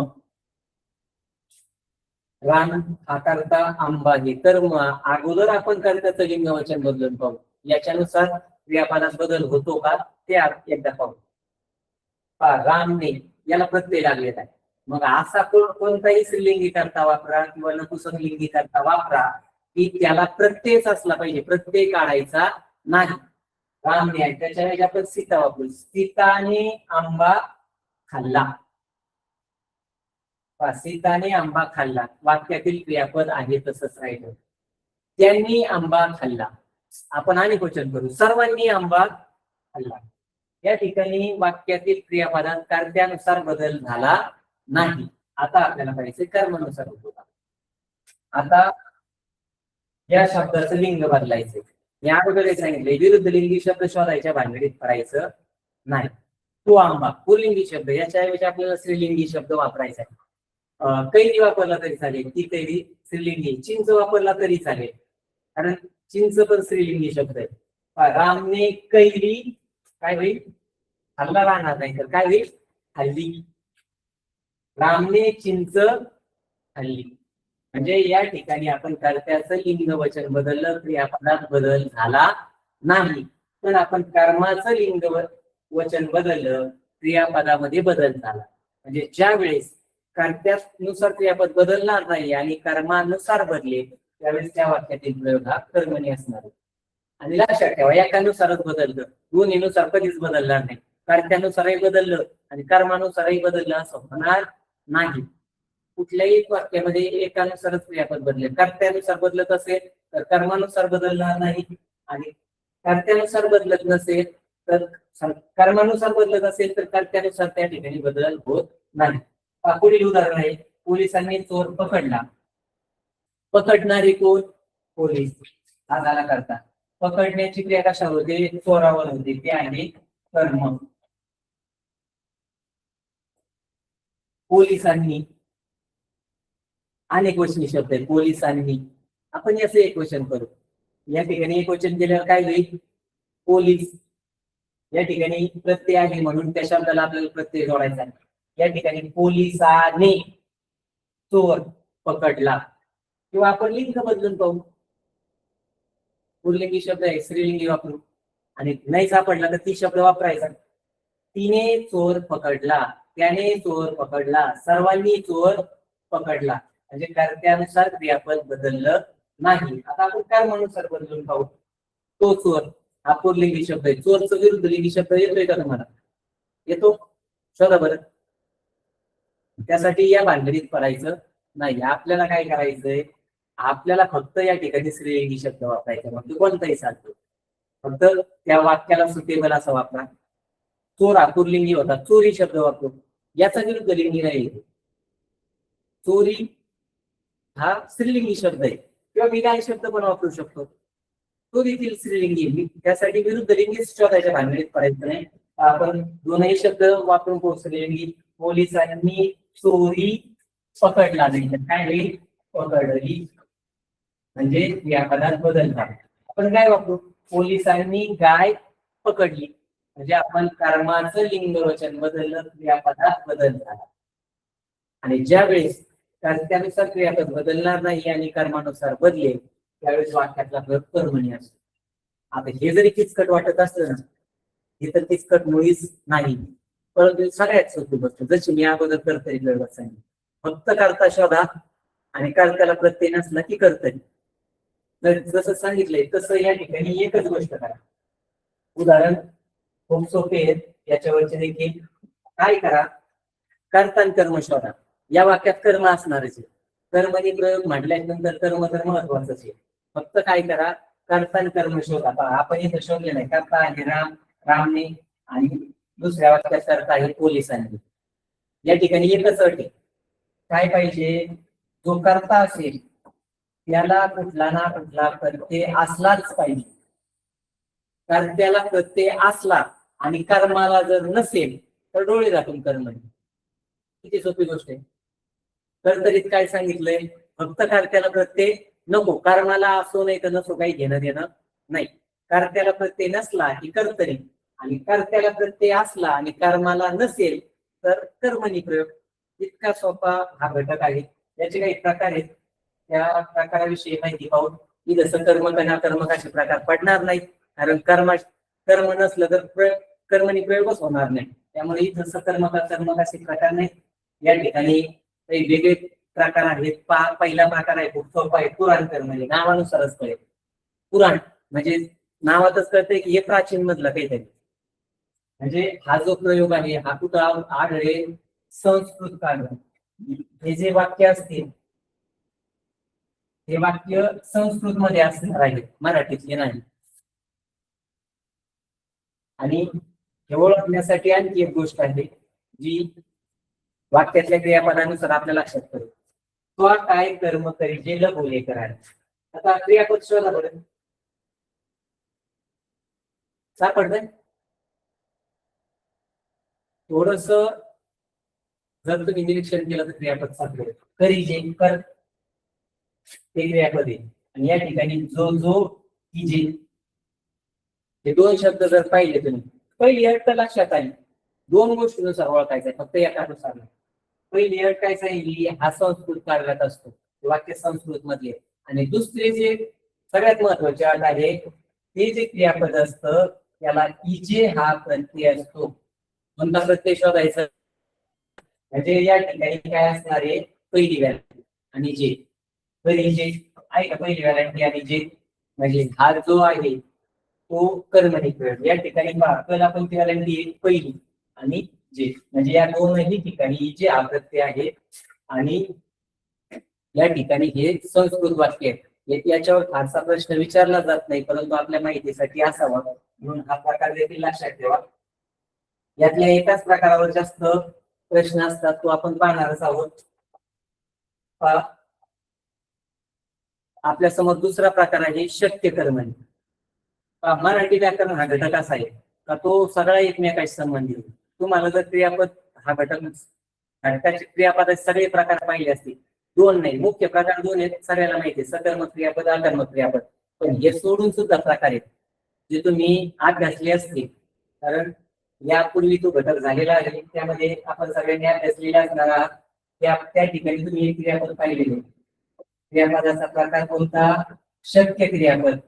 राम हा कर्ता, आंबा हे कर्म. अगोदर आपण कर्त्याचं लिंगवचन बदलून पाहू, याच्यानुसार क्रियापदात बदल होतो का ते एकदा पाहू. रामने याला प्रत्यय लागलेला आहे, मग असा कोणताही स्त्रीलिंगी करता वापरा किंवा नपुंसकलिंगी करता वापरा की त्याला प्रत्ययच असला पाहिजे, प्रत्यय काढायचा नाही. रामने आहे त्याच्या वेळी आपण सीता वापरू, सीताने आंबा खाल्ला. सीताने आंबा खाल्ला, वाक्यातील क्रियापद आहे तसंच राहिलं. त्यांनी आंबा खाल्ला, आपण आणि क्वेश्चन करू, सर्वांनी आंबा खाल्ला. या ठिकाणी वाक्यातील क्रियापदात कर्त्यानुसार बदल झाला नाही. आता आपल्याला पाहिजे कर्मानुसार होतो का. आता या शब्दाचं लिंग बदलायचं. या अगोदर सांगितले विरुद्ध लिंगी शब्द शोधायच्या भानगडीत करायचं नाही. तो आंबा पुल्लिंगी शब्द, याच्याऐवजी आपल्याला स्त्रीलिंगी शब्द वापरायचा आहे. कैरी वापरला तरी चालेल, ती कैरी स्त्रीलिंगी. चिंच वापरला तरी चालेल, कारण चिंच पण स्त्रीलिंगी शब्द आहे. रामने कैरी काय होईल, खाल्ला राहणार नाही, तर काय होईल, खाल्ली. रामने चिंच खाल्ली. म्हणजे या ठिकाणी आपण कर्त्याचं लिंग वचन बदललं, क्रियापदात बदल झाला नाही, पण आपण कर्माचं लिंग वचन बदललं, क्रियापदामध्ये बदल झाला. म्हणजे ज्या वेळेस कर्त्यानुसार क्रियापद बदलणार नाही आणि कर्मानुसार बदले, त्यावेळेस त्या वाक्यातील प्रयोग हा कर्मणी असणार आहे. आणि लक्षात ठेवा, एकानुसारच बदललं, दोन्हीनुसार कधीच बदलणार नाही. कर्त्यानुसारही बदललं आणि कर्मानुसारही बदललं असं होणार नाही. कुठल्याही वाक्यामध्ये एकानुसारच क्रियापद बदलेल. कर्त्यानुसार बदलत असेल तर कर्मानुसार बदलणार नाही, आणि कर्त्यानुसार बदलत नसेल तर कर्मानुसार बदलत असेल तर कर्त्यानुसार त्या ठिकाणी बदल होत नाही. पुढील उदाहरण आहे, पोलिसांनी चोर पकडला. पकडणारे कोण, पोलीस, हा झाला कर्ता. पकडण्याची क्रिया कशावर होते, चोरावर होते, ते आहे कर्म. पोलिसांनी अनेक वचनी शब्द आहे, पोलिसांनी. आपण याचं एक वचन करू. या ठिकाणी एक वचन केल्यावर काय होईल, पोलीस. या ठिकाणी प्रत्यय आहे म्हणून त्या शब्दाला आपल्याला प्रत्यय जोडायचा आहे. या ठिकाणी पोलिसाने चोर पकडला, किंवा आपण लिंग बदलून पाहू. पुल्लिंगी शब्द आहे, स्त्रीलिंगी वापरू, आणि नाही सापडला तर ती शब्द वापरायचा. तिने चोर पकडला, त्याने चोर पकडला, सर्वांनी चोर पकडला. म्हणजे कर्त्यानुसार क्रियापद बदललं नाही. आता आपण कर्मानुसार बदलून पाहू. तो चोर हा पुल्लिंगी शब्द आहे, चोरचं विरुद्ध लिंगी शब्द येतोय का तुम्हाला, येतो, शोधा बरं. त्यासाठी या भानगडीत पडायचं नाही. आपल्याला काय करायचंय, आपल्याला फक्त या ठिकाणी स्त्रीलिंगी शब्द वापरायचा, म्हणजे कोणताही चालतो, फक्त त्या वाक्याला सुटेबल असं वापरा. चोर हा पुल्लिंगी होता, चोरी शब्द वापरू, याचा विरुद्ध लिंगी नाही. चोरी हा स्त्रीलिंगी शब्द आहे, किंवा मी काय शब्द पण वापरू शकतो, चोरीतील स्त्रीलिंगी. त्यासाठी विरुद्ध लिंगी शोधायच्या भानगडीत पडायचं नाही. आपण दोनही शब्द वापरून स्त्रीलिंगी. पोलिसांनी चोरी पकडला, नाही तर काय होईल, पकडली. म्हणजे या पदात बदल झाला. आपण काय वापरू, पोलिसांनी गाय पकडली, म्हणजे आपण कर्माचं लिंग वचन बदललं, या पदात बदल झाला. आणि ज्या वेळेस कारण त्यानुसार क्रियापद बदलणार नाही आणि कर्मानुसार बदलेल त्यावेळेस वाक्यातला प्रयोग कर्मणी असतो. आता हे जरी किचकट वाटत असलं ना, हे तर किचकट मुळीच नाही, परंतु सगळ्यात सोपी गोष्ट जशी मी अगोदर कर्तरी प्रयोगात सांगितलं, फक्त करता शोधा आणि कर्त्याला प्रत्यय नसला की कर्तरी. तर जसं सांगितलंय तसं या ठिकाणी एकच गोष्ट करा. उदाहरण खूप सोपे आहेत, याच्यावरचे देखील काय करा, कर्ता आणि कर्म शोधा. या वाक्यात कर्म असणारच आहे. कर्मणी प्रयोग म्हटल्यानंतर कर्म तर महत्वाचंच आहे. फक्त काय करा, कर्ता आणि कर्म शोधा. आपण इथं शोधले नाही, कर्ता आहे राम, रामने, आणि दुसऱ्या वाक्यात कर्ता आहे पोलिसांनी. या ठिकाणी एकच अट आहे, काय पाहिजे, जो कर्ता असेल त्याला कुठला ना कुठला प्रत्यय असलाच पाहिजे. कर्त्याला प्रत्यय असला आणि कर्माला जर नसेल तर डोळे दाखवून कर्म. किती सोपी गोष्ट आहे. कर्तरीत काय सांगितलंय, फक्त कर्त्याला प्रत्यय नको, कर्माला असो नाही तर नसो काही घेणं देणं नाही. कर्त्याला प्रत्यय नसला की कर्तरी, आणि कर्त्याला प्रत्यय असला आणि कर्माला नसेल तर कर्मणी प्रयोग. इतका सोपा हा घटक आहे. याचे काही प्रकार आहेत, त्या प्रकाराविषयी माहिती पाहून की जसं कर्म कना कर्म कसे प्रकार पडणार नाही, कारण कर्म नसलं तर कर्मणी प्रयोगच होणार नाही. त्यामुळे इथं सकर्म का कर्म कसे प्रकार नाही. या ठिकाणी काही वेगळे प्रकार आहेत. पहिला प्रकार आहे खूप सोपा आहे, पुराण कर्म. म्हणजे नावानुसारच कळेल. पुराण म्हणजे नावातच कळतंय की हे प्राचीन मधलं काहीतरी. म्हणजे हा जो प्रयोग आहे हा कुठं आढळेल, संस्कृत काळ. हे जे वाक्य असतील हे वाक्य संस्कृत मध्ये असणार आहे, मराठीतले नाही. आणि हे ओळखण्यासाठी आणखी एक गोष्ट आहे जी वाक्यातल्या क्रियापदानुसार आपल्या लक्षात करू. तो काय कर्म करी जे बोले कराल. आता क्रियापद शोधा बरं, सापडतंय थोडस. जर तुम्ही निरीक्षण केलं तर क्रियापद सापडेल. करी जे कर ते क्रियापद आहे. आणि या ठिकाणी जो जो की जे, हे दोन शब्द जर पाहिले तुम्ही, पहिली अट लक्षात आली. दोन गोष्टीनुसार ओळखायचं फक्त एकानुसार नाही. पहिली अट काय सांगितली, हा संस्कृत काळात असतो, वाक्य संस्कृत मधले. आणि दुसरे जे सगळ्यात महत्वाचे अट आहे, ते जे क्रियापद असतं त्याला इजे हा प्रत्यय असतो. कोणता प्रत्यय शोधायचा, म्हणजे या ठिकाणी काय असणार आहे, पहिली व्हॅल्यू आणि जे. पहिली जे आहे का, पहिली व्हॅल्यू आणि जे, म्हणजे हा जो आहे तो कर्मणी प्रयोग. या ठिकाणी कला पण ती व्हॅल्यू पहिली आणि जे, म्हणजे या दोनही ठिकाणी जे हा प्रत्यय आहे. आणि या ठिकाणी हे संस्कृत वाक्य आहे. याच्यावर फारसा प्रश्न विचारला जात नाही, परंतु आपल्या माहितीसाठी असावा म्हणून हा प्रकार देखील लक्षात ठेवा. यातल्या एकाच प्रकारावर जास्त प्रश्न असतात, तो आपण पाहणारच आहोत. आपल्या समोर दुसरा प्रकार आहे शक्य कर्मणी. मराठी व्याकरण हा घटक असा आहे का तो सगळा एकमेकाशी संबंधित. तुम्हाला जर क्रियापद हा घटकाचे क्रियापदाचे सगळे प्रकार पाहिले असतील, दोन नाही, मुख्य प्रकार दोन आहेत, सगळ्याला माहिती आहे, सकर्मक क्रियापद, अकर्मक क्रियापद. पण हे सोडून सुद्धा प्रकार आहेत जे तुम्ही अभ्यासले असतील, कारण यापूर्वी तो घटक झालेला आहे, त्यामध्ये आपण सगळ्यांनी अभ्यासलेला असणार आहात. त्या ठिकाणी तुम्ही एक क्रियापद पाहिलेले. क्रियापदाचा प्रकार कोणता, शक्य क्रियापद.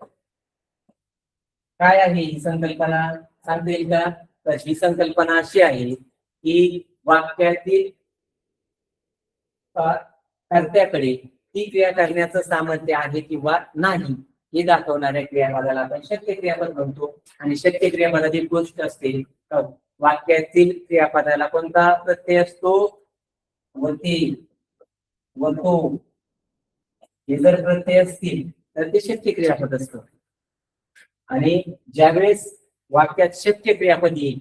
काय आहे ही संकल्पना सांगता येईल का? तर ही संकल्पना अशी आहे की वाक्यातील कर्त्याकडे ती क्रिया करण्याचं सामर्थ्य आहे किंवा नाही हे दाखवणाऱ्या क्रियापदाला आपण शक्य क्रियापद म्हणतो. आणि शक्य क्रियापदातील गोष्ट असते, वाक्यातील क्रियापदाला कोणता प्रत्यय असतो, वरती व तो. हे जर प्रत्यय असतील तर ते शक्य क्रियापद असतं. आणि ज्यावेळेस वाक्यात शक्य क्रियापद येईल,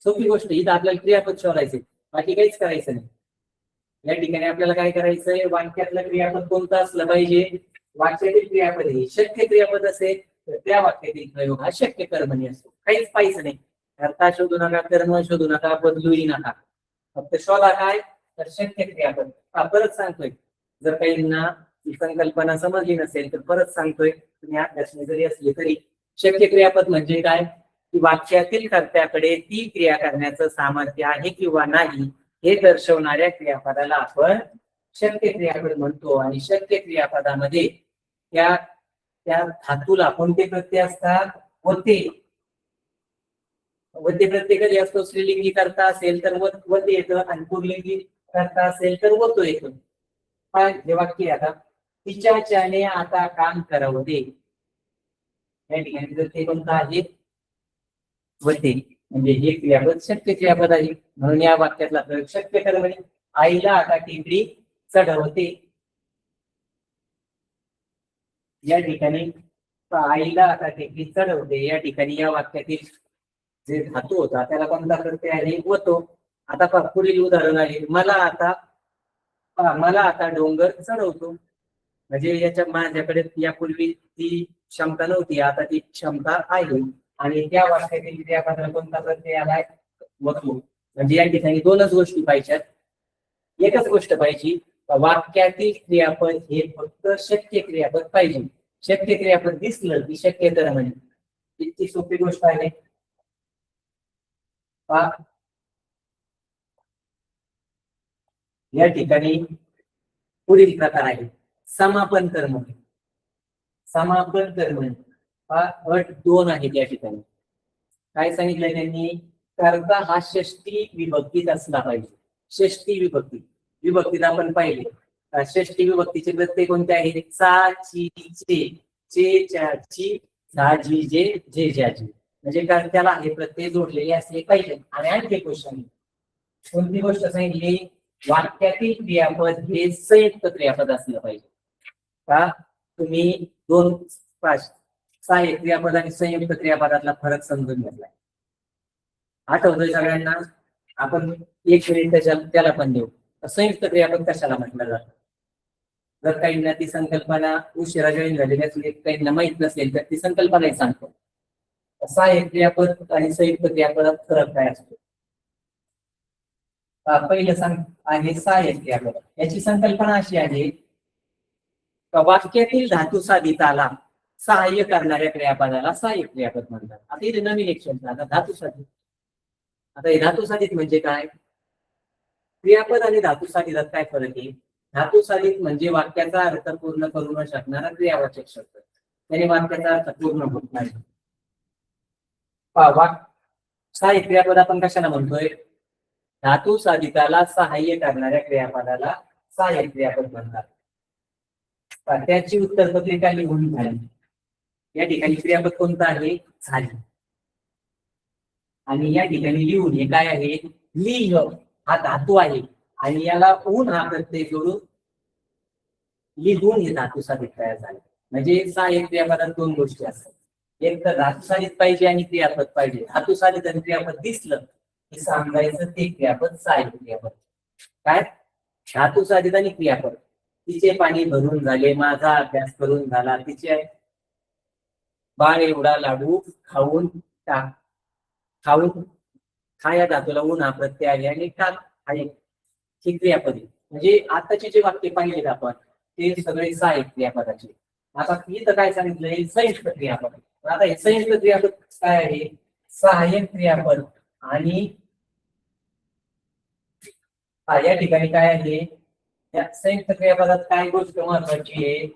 सोपी गोष्ट, इथं आपल्याला क्रियापद शोधायचे, बाकी काहीच करायचं नाही. या ठिकाणी आपल्याला काय करायचंय, वाक्यातलं क्रियापद कोणतं असलं पाहिजे, वाक्यातील क्रियापद हे शक्य क्रियापद असेल तर त्या वाक्यातील प्रयोग हा शक्य कर्मणी असतो. काहीच पाहिजे नाही, कर्ता शोधू नका, कर्म शोधू नका, बदलूही नका, फक्त शोधा काय तर शक्य क्रियापद. परत सांगतोय, जर काहींना ही संकल्पना समजली नसेल तर परत सांगतोय, तुम्ही अभ्यासने जरी असले तरी शक्य क्रियापद म्हणजे काय की वाक्यातील कर्त्याकडे ती क्रिया करण्याचं सामर्थ्य आहे किंवा नाही हे दर्शवणाऱ्या क्रियापदाला आपण शक्य क्रियापद म्हणतो आणि शक्य क्रियापदामध्ये त्या त्या धातूला कोणते प्रत्यय असतात? होते. वद्य प्रत्यय कधी असतो? स्त्रीलिंगी करता असेल तर वद्य येतं आणि पुल्लिंगी करता असेल तर वतो येतो. हे वाक्य आता तिच्याच्याने आता काम करवते, या ठिकाणी जर ते कोणतं आहे? वते. म्हणजे हे क्रियापद शक्य क्रियापद आहे. म्हणून या वाक्यातला प्रयोग शक्य कर्मणी. आईला आता टिपरी चढवते, या ठिकाणी आईला आता टिपरी चढवते, या ठिकाणी या वाक्यातील जे धातू होता त्याला कोणता प्रत्यय आहे? वतो. आता पुढील उदाहरण आहे, मला आता डोंगर चढवतो. म्हणजे याच्या माझ्याकडे यापूर्वी ती क्षमता नव्हती, आता ती क्षमता आहे. आणि त्या वाक्यातील क्रियापदाला कोणता प्रत्यय आलाय? वतो. म्हणजे या ठिकाणी दोनच गोष्टी पाहिजेत. एकच गोष्ट पाहिजे, वाक्यातील क्रियापद हे फक्त शक्य क्रियापद पाहिजे. शक्य क्रियापद दिसलं की शक्य तर म्हणजे इतकी सोपी गोष्ट आहे. या ठिकाणी पुढील प्रकार आहे समापन कर्म. समापन कर्म हा अट 2 आहे. या ठिकाणी काय सांगितलंय त्यांनी? कर्ता हा षष्टी विभक्तीत असला पाहिजे. षष्टी विभक्ती, विभक्तीत आपण पाहिले षष्टी विभक्तीचे प्रत्यय कोणते आहेत? चा, ची, चे, च्या, ची, झा, जी, जे, जे, ज्या, जी. म्हणजे त्याला हे प्रत्यय जोडलेले असले पाहिजे. आणि आणखी एक गोष्ट कोणती गोष्ट सांगितली? वाक्यातील क्रियापद हे संयुक्त क्रियापद असलं पाहिजे. का? तुम्ही दोन सहाय्यक क्रियापद आणि संयुक्त क्रियापदातला फरक समजून घेतलाय. आठवतोय सगळ्यांना? आपण एक मिनिट त्याला पण देऊ. संयुक्त क्रियापद कशाला म्हटलं जातं? जर काहींना ती संकल्पना उशिरा जॉईन झालेली असेल, काहींना माहित नसेल तर ती संकल्पनाही सांगतो. सहाय्यक क्रियापद आणि संयुक्त क्रियापदात फरक काय असतो? पहिलं सांग आहे सहाय्यक क्रियापद. याची संकल्पना अशी आहे, वाक्यातील धातू साधिताला सहाय्य करणाऱ्या क्रियापदाला सहाय्यक क्रियापद म्हणतात. आता इथे नवीन एक शब्द आता धातू साधित. आता हे धातू साधित म्हणजे काय? क्रियापद आणि धातू साधितात काय फरक आहे? धातू साधित म्हणजे वाक्याचा अर्थ पूर्ण करू न शकणारा क्रियावाचक शब्द, त्याने वाक्याचा अर्थ पूर्ण होत नाही. सहाय्यक क्रियापद आपण कशाला म्हणतोय? धातू साधिताला सहाय्य करणाऱ्या क्रियापदाला सहाय्यक क्रियापद म्हणतात. त्याची उत्तर पत्रिका लिहून झाली. या ठिकाणी क्रियापद कोणतं आहे? झाली. आणि या ठिकाणी लिहून हे काय आहे? लिह हा धातू आहे आणि याला ऊन हा प्रत्यय जोडून लिहून हे धातू साधित तयार झाले. म्हणजे सहाय्यक क्रियापदात दोन गोष्टी असतात, एक तर धातू साधित पाहिजे आणि क्रियापद पाहिजे. धातू साधित आणि क्रियापद दिसलं की सांगायचं ते क्रियापद सहाय्यक क्रियापद. काय? धातू साधित आणि क्रियापद. तिचे पाणी भरून झाले, माझा अभ्यास करून झाला, तिचे बाळ एवढा लाडू खाऊन टाक. खाऊन खा या धातूला ऊन हा प्रत्यय आहे आणि टाक आहे ही क्रियापद. म्हणजे आताचे जे वाक्य पाहिलेत आपण ते सगळे सहाय्यक क्रियापदाचे. आता इथं काय सांगितलंय? संयुक्त क्रियापद. आता हे संयुक्त क्रियापद काय आहे? सहाय्यक क्रियापद. आणि या ठिकाणी काय आहे? या संयुक्त क्रियापदात काय गोष्ट महत्वाची आहे?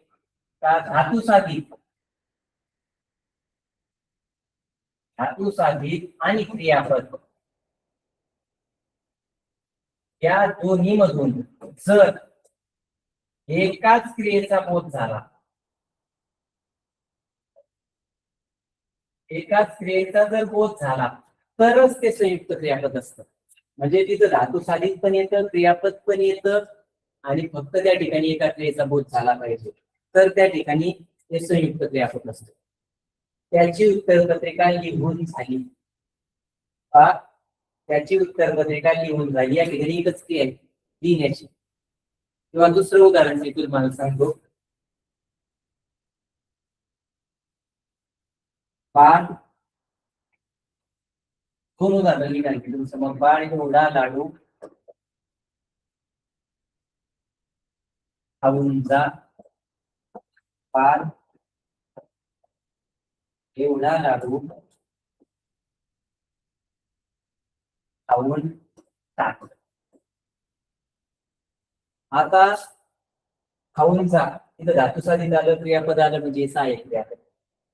का धातू साधित, धातू साधित आणि क्रियापद या दोन्ही मधून जर एकाच क्रियेचा बोध झाला, एकाच क्रियेचा जर बोध झाला तरच ते संयुक्त क्रियापद असतं. म्हणजे तिथं धातू साधित पण येतं, क्रियापद पण येतं आणि फक्त त्या ठिकाणी एका क्रियेचा बोध झाला पाहिजे तर त्या ठिकाणी ते संयुक्त क्रियापद असतं. त्याची उत्तरपत्रिका लिहून झाली. त्याची उत्तरपत्रिका लिहून झाली. या ठिकाणी एकच क्रिया आहे लिहिण्याची. किंवा दुसरं उदाहरण मी तुम्हाला सांगतो. बाळ, दोन उदाहरण लिहायची तुमचं. मग बाळ एवढा लाडू खाऊन जा, बाळ एवढा लाडू खाऊन टाक. आता खाऊन जा, इथं धातुसाधित आलं क्रियापद आलं म्हणजे सहाय्यक क्रियापद.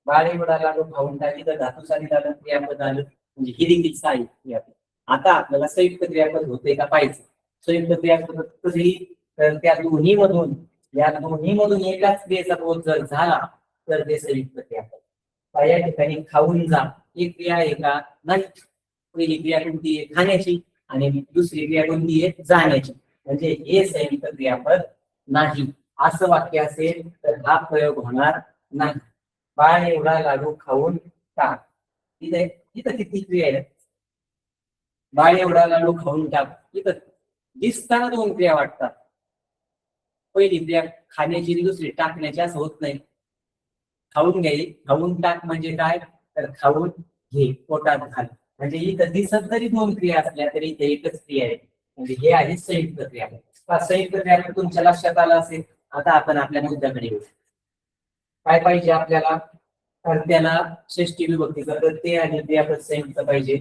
बाळ एवढा लागलो खाऊन जा, इथं धातुसाधित आलं क्रियापद आलं म्हणजे ही देखील सहाय्यक क्रियापद. आता आपल्याला संयुक्त क्रियापद होते का पाहिजे. संयुक्त क्रियापद कधी, तर त्या दोन्हीमधून एकाच क्रियेचा बोध जर झाला तर ते संयुक्त क्रियापद. या ठिकाणी खाऊन जा ही क्रिया आहे का, नाही. पहिली क्रिया कोणती आहे, खाण्याची, आणि दुसरी क्रिया कोणती आहे, जाण्याची, म्हणजे हे संयुक्त क्रियापद नाही. असं वाक्य असेल तर हा प्रयोग होणार नाही. बाळ एवढा लाडू खाऊन टाक, इथे इथं किती क्रिया आहेत. बाळ एवढा लाडू खाऊन टाक, इथं दिसताना दोन क्रिया वाटतात. पहिली क्रिया खाण्याची आणि दुसरी टाकण्याची, असं होत नाही. खाऊन घे, खाऊन टाक म्हणजे काय, तर खाऊन घे, पोटात घाल. म्हणजे इथं दिसत जरी दोन क्रिया असल्या तरी इथे एकच क्रिया आहे, म्हणजे हे आहे संयुक्त क्रियापद. संयुक्त क्रियापद तुमच्या लक्षात आलं असेल. आता आपण आपल्या मुद्द्याकडे येऊ. काय पाहिजे आपल्याला, तर त्याला षष्टी विभक्ती करत ते आणि क्रियापद संयुक्त पाहिजे.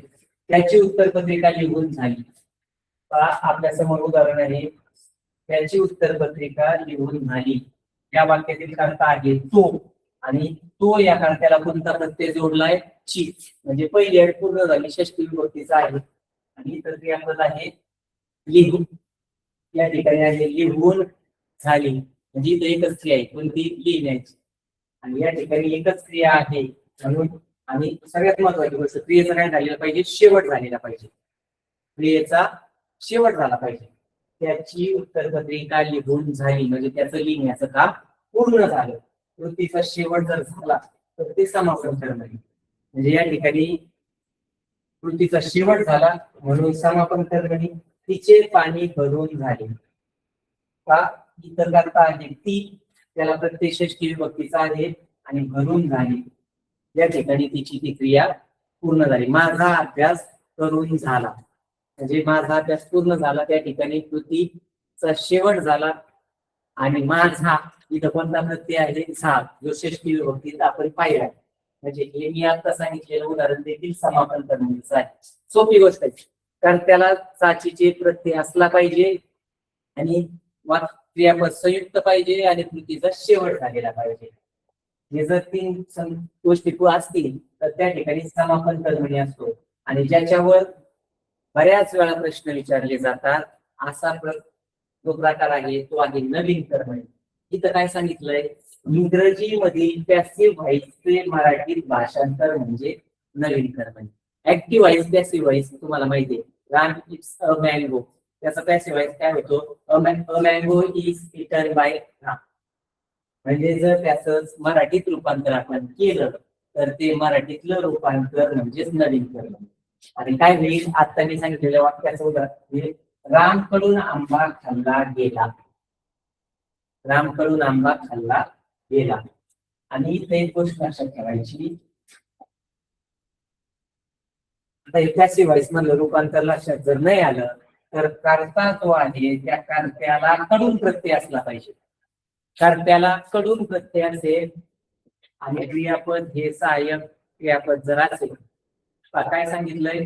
त्याची उत्तरपत्रिका लिहून झाली. आपल्या समोर उदाहरण आहे, त्याची उत्तरपत्रिका लिहून झाली. या वाक्यातील कर्ता आहे तो, आणि तो या कर्त्याला कोणता प्रत्यय जोडलाय, ची, म्हणजे पहिली अट पूर्ण झाली, षष्टी विभक्तीचा आहे. आणि इतर क्रियापद आहे लिहून. या ठिकाणी आहे लिहून झाली, म्हणजे इथे एकच क्रिया आहे, कोणती, लिहिण्याची. आणि या ठिकाणी एकच क्रिया आहे म्हणून, आणि सगळ्यात महत्वाची गोष्ट, क्रियेचा काय झालेला पाहिजे, शेवट झालेला पाहिजे. क्रियेचा शेवट झाला पाहिजे. त्याची उत्तरपत्रिका लिहून झाली म्हणजे त्याचं लिहिण्याचं काम पूर्ण झालं. कृतीचा शेवट जर झाला तर ते समापन करणे. म्हणजे या ठिकाणी कृतीचा शेवट झाला म्हणून समापन करणे. तिचे पाणी भरून झाले. का, इतर करता आहे ती, त्याला प्रत्यय षष्टी विभक्तीचा आहे, आणि भरून झाली या ठिकाणी तिची ती क्रिया पूर्ण झाली. माझा अभ्यास करून झाला, म्हणजे माझा अभ्यास पूर्ण झाला, त्या ठिकाणी कृतीचा शेवट झाला. आणि माझा इथं कोणता प्रत्यय आहे, झा, जो षष्टी विभक्तीत आपण पाहिला. म्हणजे हे मी आता सांगितलेलं उदाहरण देखील समापन करण्याचं आहे. सोपी गोष्ट आहे, कारण त्याला चाचीचे प्रत्यय असला पाहिजे, आणि क्रियापद संयुक्त पाहिजे, आणि कृतीचा शेवट झालेला पाहिजे. हे जर तीन गोष्टी असतील तर त्या ठिकाणी समापन कर्मणी असतो. आणि ज्याच्यावर बऱ्याच वेळा प्रश्न विचारले जातात असा जो प्रकार आहे तो आहे नवीन कर्मणी. इथं काय सांगितलंय, इंग्रजीमधील पॅसिव्ह व्हॉइसचे मराठीत भाषांतर म्हणजे नवीन कर्मणी. ऍक्टिव्ह व्हॉइस, पॅसिव्ह व्हॉइस तुम्हाला माहिती आहे. राम इट्स अ मँगो, त्याचा पॅसिव्ह व्हॉइस काय होतो, a mango is eaten by Ram. म्हणजे जर त्याचं मराठीत रूपांतर आपण केलं तर ते मराठीतलं रूपांतर म्हणजेच नवीन कर्मणी. आणि काय होईल, आता मी सांगितलेल्या वाक्याचं उदाहरण, रामकडून आंबा खाल्ला गेला. रामकडून आंबा खाल्ला गेला. आणि इथे एक गोष्ट लक्षात ठेवायची, आता पॅसिव्ह व्हॉइस मधलं रूपांतर लक्षात जर नाही आलं तर कर्ता जो आहे त्या कर्त्याला कडून प्रत्यय असला पाहिजे. कर्त्याला कडून प्रत्यय असेल आणि क्रियापद हे सहाय्यक क्रियापद जर असेल, काय सांगितलंय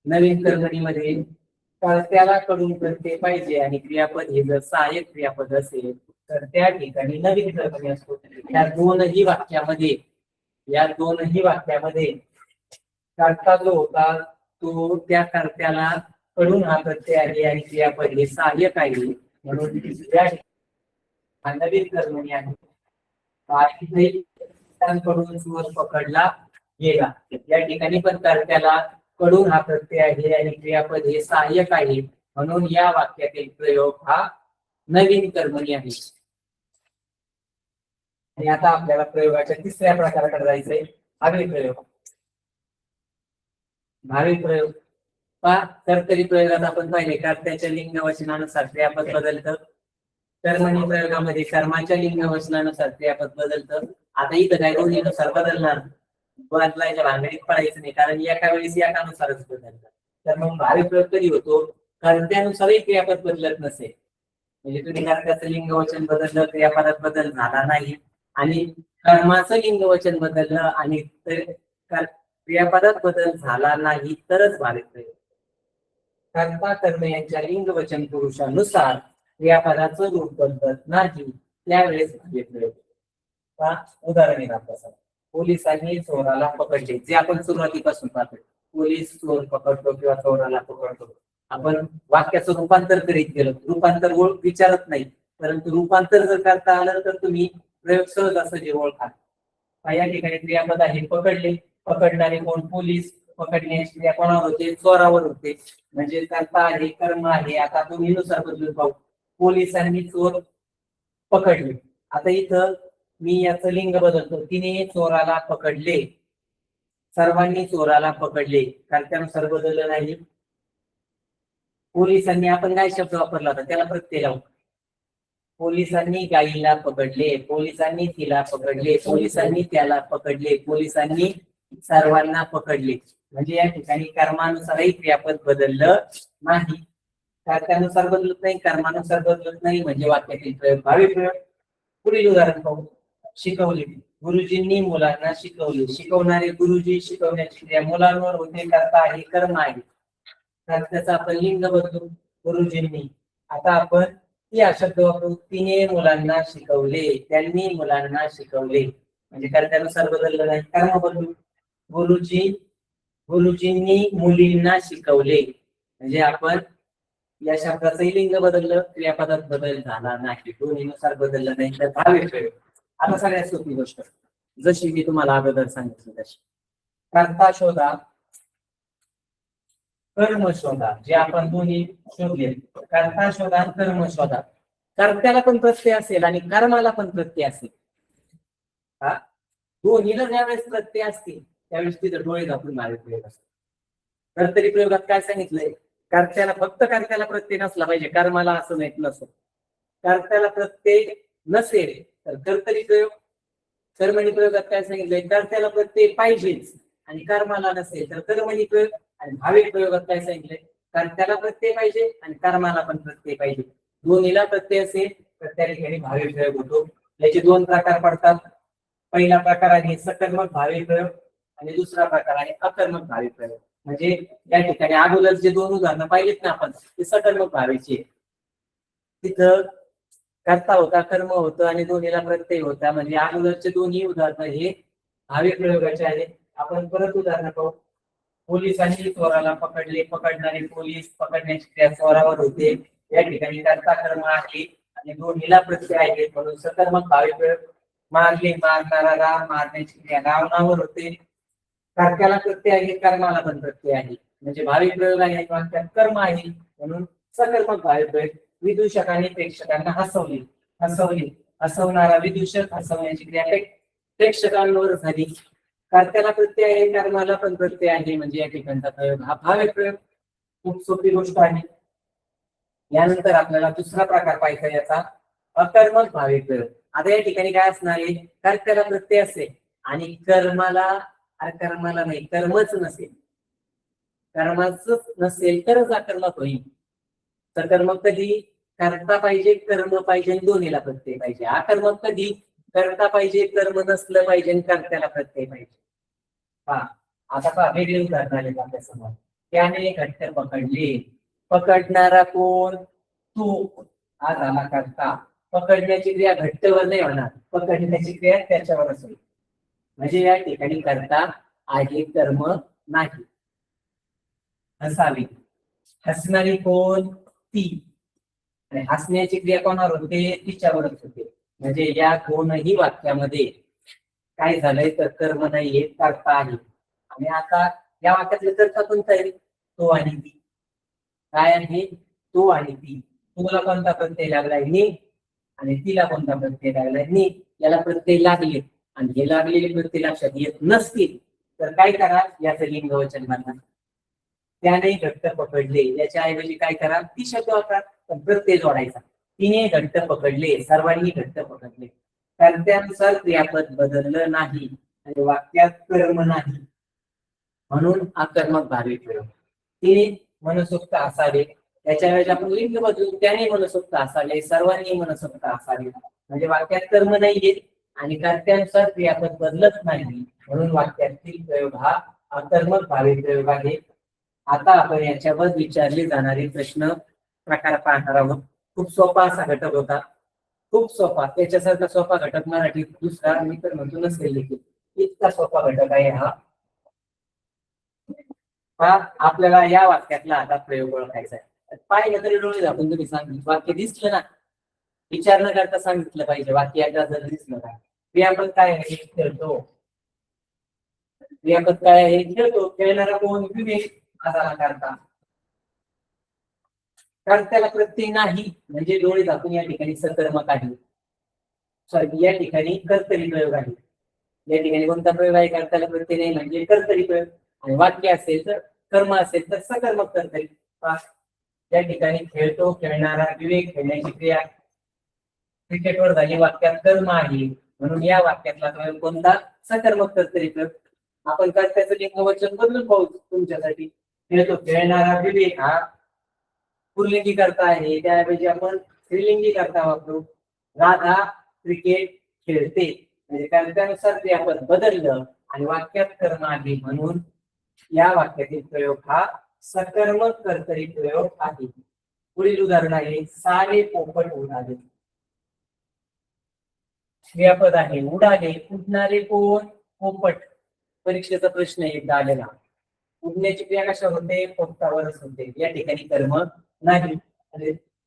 नवीन कर्मणीमध्ये, कर्त्याला कडून प्रत्यय पाहिजे आणि क्रियापद हे जर सहाय्यक क्रियापद असेल तर त्या ठिकाणी नवीन कर्मणी असतो. या दोनही वाक्यामध्ये कर्ता जो होता तो त्या कर्त्याला कडून हा प्रत्यय आहे आणि क्रियापद हे सहाय्यक आहे म्हणून नवीन कर्मणी आहे. कडून स्वर पकडला गेला, या ठिकाणी पण कर्त्याला कडून हा प्रत्यय आहे आणि क्रियापद हे सहाय्यक आहे म्हणून या वाक्यातील प्रयोग हा नवीन कर्मणी आहे. आणि आता आपल्याला प्रयोगाच्या तिसऱ्या प्रकाराकडे जायचंय, भावी प्रयोग. भावी प्रयोग कर्तरी प्रयोगात आपण पाहिले कर्त्याच्या लिंग वचनानुसार क्रियापद बदलतं. कर्मणी प्रयोगामध्ये कर्माच्या लिंग वचनानुसार क्रियापद बदलतं. आता इथं काय दोन्हीनुसार बदलणार, बदलायच्या भानगडीत पडायचं नाही, कारण एका वेळेस एकानुसारच बदलतात. तर मग भावी प्रयोग कधी होतो, कर्त्यानुसारही क्रियापद बदलत नसेल. म्हणजे तुम्ही कर्त्याचं लिंग वचन बदललं, क्रियापदात बदल झाला नाही, आणि कर्माचं लिंग वचन बदललं आणि क्रियापदात बदल झाला नाही तरच भावी प्रयोग. कर्ता कर्म यांच्या लिंग वचन पुरुषानुसार क्रियापदाचं रूप बदलत नाही त्यावेळेस भावी प्रयोग. उदाहरण आहे आपल्यासाठी. पोलिसांनी चोराला पकडले, जे आपण सुरुवातीपासून पाहतो. पोलीस चोर पकडतो किंवा चोराला पकडतो. आपण वाक्याचं रूपांतर करीत गेलो, रूपांतर विचारत नाही, परंतु रूपांतर जर करता आलं तर तुम्ही प्रयोग सहज असं जे ओळखा. या ठिकाणी क्रियापद आहे पकडले, पकडणारे कोण? पोलीस. पकडण्याची क्रिया कोणावर होते? चोरावर होते. म्हणजे कर्ता आहे, कर्म आहे. आता तुम्ही नुसार बदलून पाहू. पोलिसांनी चोर पकडले. आता इथं मी याचं लिंग बदलतो. तिने चोराला पकडले, सर्वांनी चोराला पकडले. कर्त्यानुसार बदललं नाही. पोलिसांनी आपण काय शब्द वापरला होता? त्याला प्रत्यय लावू. पोलिसांनी गाईला पकडले, पोलिसांनी तिला पकडले, पोलिसांनी त्याला पकडले, पोलिसांनी सर्वांना पकडले. म्हणजे या ठिकाणी कर्मानुसारही क्रियापद बदललं नाही. कर्त्यानुसार बदलत नाही, कर्मानुसार बदलत नाही, म्हणजे वाक्यातील प्रयोग भावी प्रयोग. पुढील उदाहरण पाहू. शिकवले. गुरुजींनी मुलांना शिकवले. शिकवणारे गुरुजी, शिकवण्याची क्रिया मुलांवर होते. कर्ता आहे, कर्म आहे. त्याचा आपण लिंग बदलू. गुरुजींनी. आता आपण या शब्द वापरू. तिने मुलांना शिकवले, त्यांनी मुलांना शिकवले. म्हणजे कर्त्यानुसार बदललं नाही, कर्म बदलू. गुरुजींनी मुलींना शिकवले. म्हणजे आपण या शब्दाचंही लिंग बदललं, क्रियापदात बदल झाला नाही, दोन्हीनुसार बदललं नाही, तर भावी प्रयोग. आता सगळ्यात सोपी गोष्ट, जशी मी तुम्हाला अगोदर सांगितलं तशी. कर्ता शोधा, कर्म शोधा. जे आपण दोन्ही शोधले, कर्ता शोधा, कर्म शोधा. कर्त्याला पण प्रत्यय असेल आणि कर्माला पण प्रत्यय असेल. दोन्हीला ज्यावेळेस प्रत्यय असतील त्यावेळेस तिथं डोळे दाखवून भावी प्रयोग असतो. कर्तरी प्रयोगात काय सांगितलंय? कर्त्याला, फक्त कर्त्याला प्रत्यय नसला पाहिजे, कर्माला असं नाही नसतं. कर्त्याला प्रत्यय नसेल तर कर्तरी प्रयोग. कर्मणी प्रयोगात काय सांगितलंय? कर्त्याला प्रत्यय पाहिजेच आणि कर्माला नसेल तर कर्मणी प्रयोग. आणि भावी प्रयोगात काय सांगितलंय? कर्त्याला प्रत्यय पाहिजे आणि कर्माला पण प्रत्यय पाहिजे. दोन्हीला प्रत्यय असेल तर त्या ठिकाणी भावी प्रयोग होतो. याचे दोन प्रकार पडतात. पहिला प्रकार आहे सकर्मक भावी प्रयोग आणि दुसरा प्रकार आहे अकर्मक भावी प्रयोग. म्हणजे या ठिकाणी अगोदर जे दोन उदाहरणं पाहिलेत ना आपण, ते सकर्मक भावीचे. तिथं कर्ता होता, कर्म होतं आणि दोन्हीला प्रत्यय होता. म्हणजे अगोदरचे दोन्ही उदाहरणं हे भावी प्रयोगाचे आहेत. आपण परत उदाहरण पाहू. पोलिसांनी चोराला पकडले, पकडणारे पोलीस, पकडण्याची क्रिया चोरावर होते. या ठिकाणी कर्ता कर्म आहे आणि दोन्हीला प्रत्यय आहे, म्हणून सकर्मक भावी प्रयोग. मारले, मारणारा राम, मारण्याची क्रिया रावणावर होते. कर्त्याला प्रत्यय आहे, कर्माला पण प्रत्यय आहे, म्हणजे भावी प्रयोग आहे, वाक्यात कर्म आहे, म्हणून सकर्मक भावी प्रयोग. विदूषकाने प्रेक्षकांना हसवले. हसवले, हसवणारा विदूषक, हसवण्याची क्रिया प्रेक्षकांवर झाली. कर्त्याला प्रत्यय आहे, कर्माला पण प्रत्यय आहे, म्हणजे या ठिकाणचा प्रयोग हा भावी प्रयोग. खूप सोपी गोष्ट आहे. यानंतर आपल्याला दुसरा प्रकार पाहायचा याचा, अकर्मक भावी प्रयोग. आता या ठिकाणी काय असणार आहे? कर्त्याला प्रत्यय असेल आणि कर्माला नाही, कर्मच नसेल. कर्मच नसेल तरच अकर्मक होईल. तर कर्मक कधी? कर्ता पाहिजे, कर्म पाहिजे आणि दोन्हीला प्रत्यय पाहिजे. अकर्मक कधी? कर्ता पाहिजे, कर्म नसलं पाहिजे आणि कर्त्याला प्रत्यय पाहिजे. आता पहा, वेगळे उदाहरण आले आपल्या समोर. त्याने घट्ट पकडले. पकडणारा कोण? तू. हा झाला कर्ता. पकडण्याची क्रिया घट्टवर नाही होणार, पकडण्याची क्रिया त्याच्यावर असेल. म्हणजे या ठिकाणी कर्ता आहे, कर्म नाही. हसावी. हसणारी कोण? ती. आणि हसण्याची क्रिया कोणावर होते? तिच्यावरच होते. म्हणजे या दोनही वाक्यामध्ये काय झालंय तर कर्म नाहीये, कर्ता आहे. आणि आता या वाक्यातले कर्ता कोणता आहे? तो आणि ती. काय आहे? तो आणि ती. तुला कोणता प्रत्यय लागलाय? नी. आणि तिला कोणता प्रत्यय लागलाय? नी. याला प्रत्यय लागले आणि हे लागलेले प्रत्यय लक्षात येत नसतील तर काय करा? याचं लिंग वचन बांधा. त्याने घट्ट पकडले, याच्या ऐवजी काय करा? ती शब्द वापरा, पण प्रत्यय जोडायचा. तिने घट्ट पकडले, सर्वांनी घट्ट पकडले. कर्त्यानुसार क्रियापद बदललं नाही आणि वाक्यात कर्म नाही, म्हणून अकर्मक भावी प्रयोग. तिने मनसोक्त असावे, त्याच्या वेळेस आपण लिंग बदलून त्याने मनसोक्त असावे, सर्वांनी मनसोक्त असावे. म्हणजे वाक्यात कर्म नाहीये आणि कर्त्यानुसार क्रियापद बदलत नाही, म्हणून वाक्यातील प्रयोग हा अकर्मक भावी प्रयोग आहे. आता आपण याच्यावर विचारले जाणारे प्रश्न प्रकार पाहणार आहोत. खूप सोपा असा घटक होता, खूप सोपा. त्याच्यासारखा सोपा घटक मराठीत दुसरा मी तर म्हणतो नसेल देखील. इतका सोपा घटक आहे हा. आपल्याला या वाक्यातला आता प्रयोग ओळखायचा आहे. पाहिलं तरी डोळे झाकून तुम्ही सांगितलं, वाक्य दिसलं ना, विचार न करता सांगितलं पाहिजे. वाक्य एकदा जर दिसलं ना, क्रियापद काय आहे? खेळतो. क्रियापद काय आहे? खेळतो. खेळणारा कोण? विवेक. असा करता. कर्त्याला प्रत्यय नाही म्हणजे डोळे झाकून या ठिकाणी सकर्मक आहे. सॉरी, या ठिकाणी कर्तरी प्रयोग आहे. या ठिकाणी कोणता प्रयोग आहे? कर्त्याला प्रत्यय नाही म्हणजे कर्तरी प्रयोग. आणि वाक्य असेल तर, कर्म असेल तर सकर्मक कर्तरी. या ठिकाणी खेळतो, खेळणारा, विवेक, खेळण्याची क्रिया क्रिकेटवर झाली, वाक्यात कर्म आहे म्हणून या वाक्यातला प्रयोग कोणता? सकर्मक कर्तरी प्रयोग. आपण कर्त्याचं लिंग वचन बदलून पाहू तुमच्यासाठी. खेळतो, खेळणारा, विवेक हा पुल्लिंगी करता आहे, त्याऐवजी आपण स्त्रीलिंगी करता वापरू. राधा क्रिकेट खेळते म्हणजे कर्त्यानुसार ते आपण बदललं आणि वाक्यात कर्म आहे म्हणून या वाक्यातील प्रयोग हा सकर्मक कर्तरी प्रयोग आहे. पुढील उदाहरण आहे, सारे पोपट उडाले. क्रियापद आहे उडाले. उडणारे कोण? पोपट. परीक्षेचा प्रश्न एकदा आलेला. उडण्याची क्रिया कशा होते? पोपटावरच होते. या ठिकाणी कर्म नाही,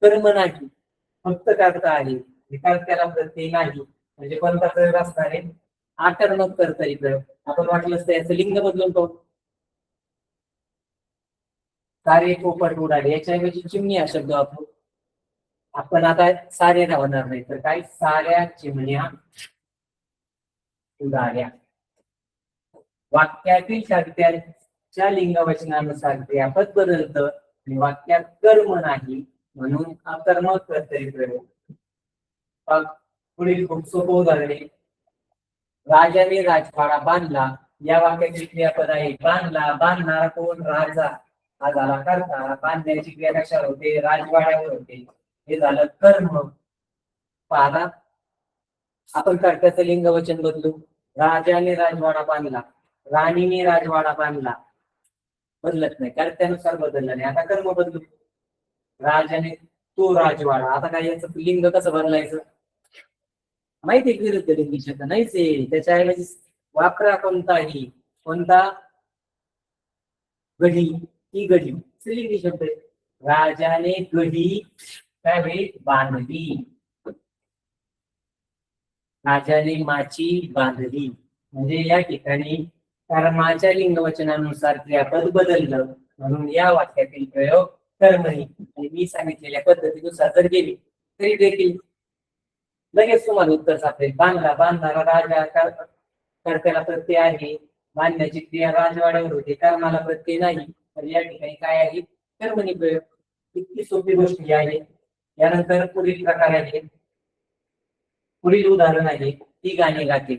कर्म नाही, फक्त कर्ता आहे. कर्त्याला प्रत्यय नाही म्हणजे कोणता प्रयोग असणार आहे? आकर्मक कर्तरी प्रयोग. आपण वाटलं तर याचं लिंग बदलून पाहू. सारे पोपट उडाले याच्याऐवजी चिमणी हा शब्द वापरू. आपण आता सारे होणार नाही तर काय? साऱ्या चिमण्या उडाल्या. वाक्यातील कर्त्याच्या लिंगवचनानुसार क्रियापद बदलतं आणि वाक्यात कर्म नाही म्हणून अकर्मक कर्तरी प्रयोग. पुढील खूप सोपं उदाहरण आहे, राजाने राजवाडा बांधला. या वाक्याची क्रियापद आहे बांधला. बांधणारा कोण? राजा. हा झाला कर्ता. बांधण्याची क्रिया कशावर होते? राजवाड्यावर होते. हे झालं कर्म. पाहता आपण कर्त्याचं लिंग वचन बदलू. राजाने राजवाडा बांधला, राणीने राजवाडा बांधला. बदलत नाही, कर्त्यानुसार बदललं नाही. आता कर्म बदलू. राजाने तो राजवाडा. आता काय याचं लिंग कसं बदलायचं? माहिती विरुद्ध लिंगी शब्द नाहीच आहे. त्याच्याऐवजी वापरा कोणताही. कोणता? गढी. ही गढी स्त्रीलिंगी शब्द आहे. राजाने गढी काय बांधली. राजाने माची बांधली. म्हणजे या ठिकाणी कर्माच्या लिंगवचनानुसार क्रियापद बदललं म्हणून या वाक्यातील प्रयोग कर्मणी. आणि मी सांगितलेल्या पद्धतीनुसार जर गेली तरी देखील लगेच तुम्हाला उत्तर सापडेल. बांधला. बांधणारा राजा. कर्त्याला प्रत्यय आहे. बांधण्याची क्रिया राजवाड्यावर होते. कर्माला प्रत्यय नाही तर या ठिकाणी काय आहे? कर्मणी प्रयोग. इतकी सोपी गोष्ट ही आहे. यानंतर पुढील प्रकार आहे, पुढील उदाहरण आहे, ती गाणी गाते.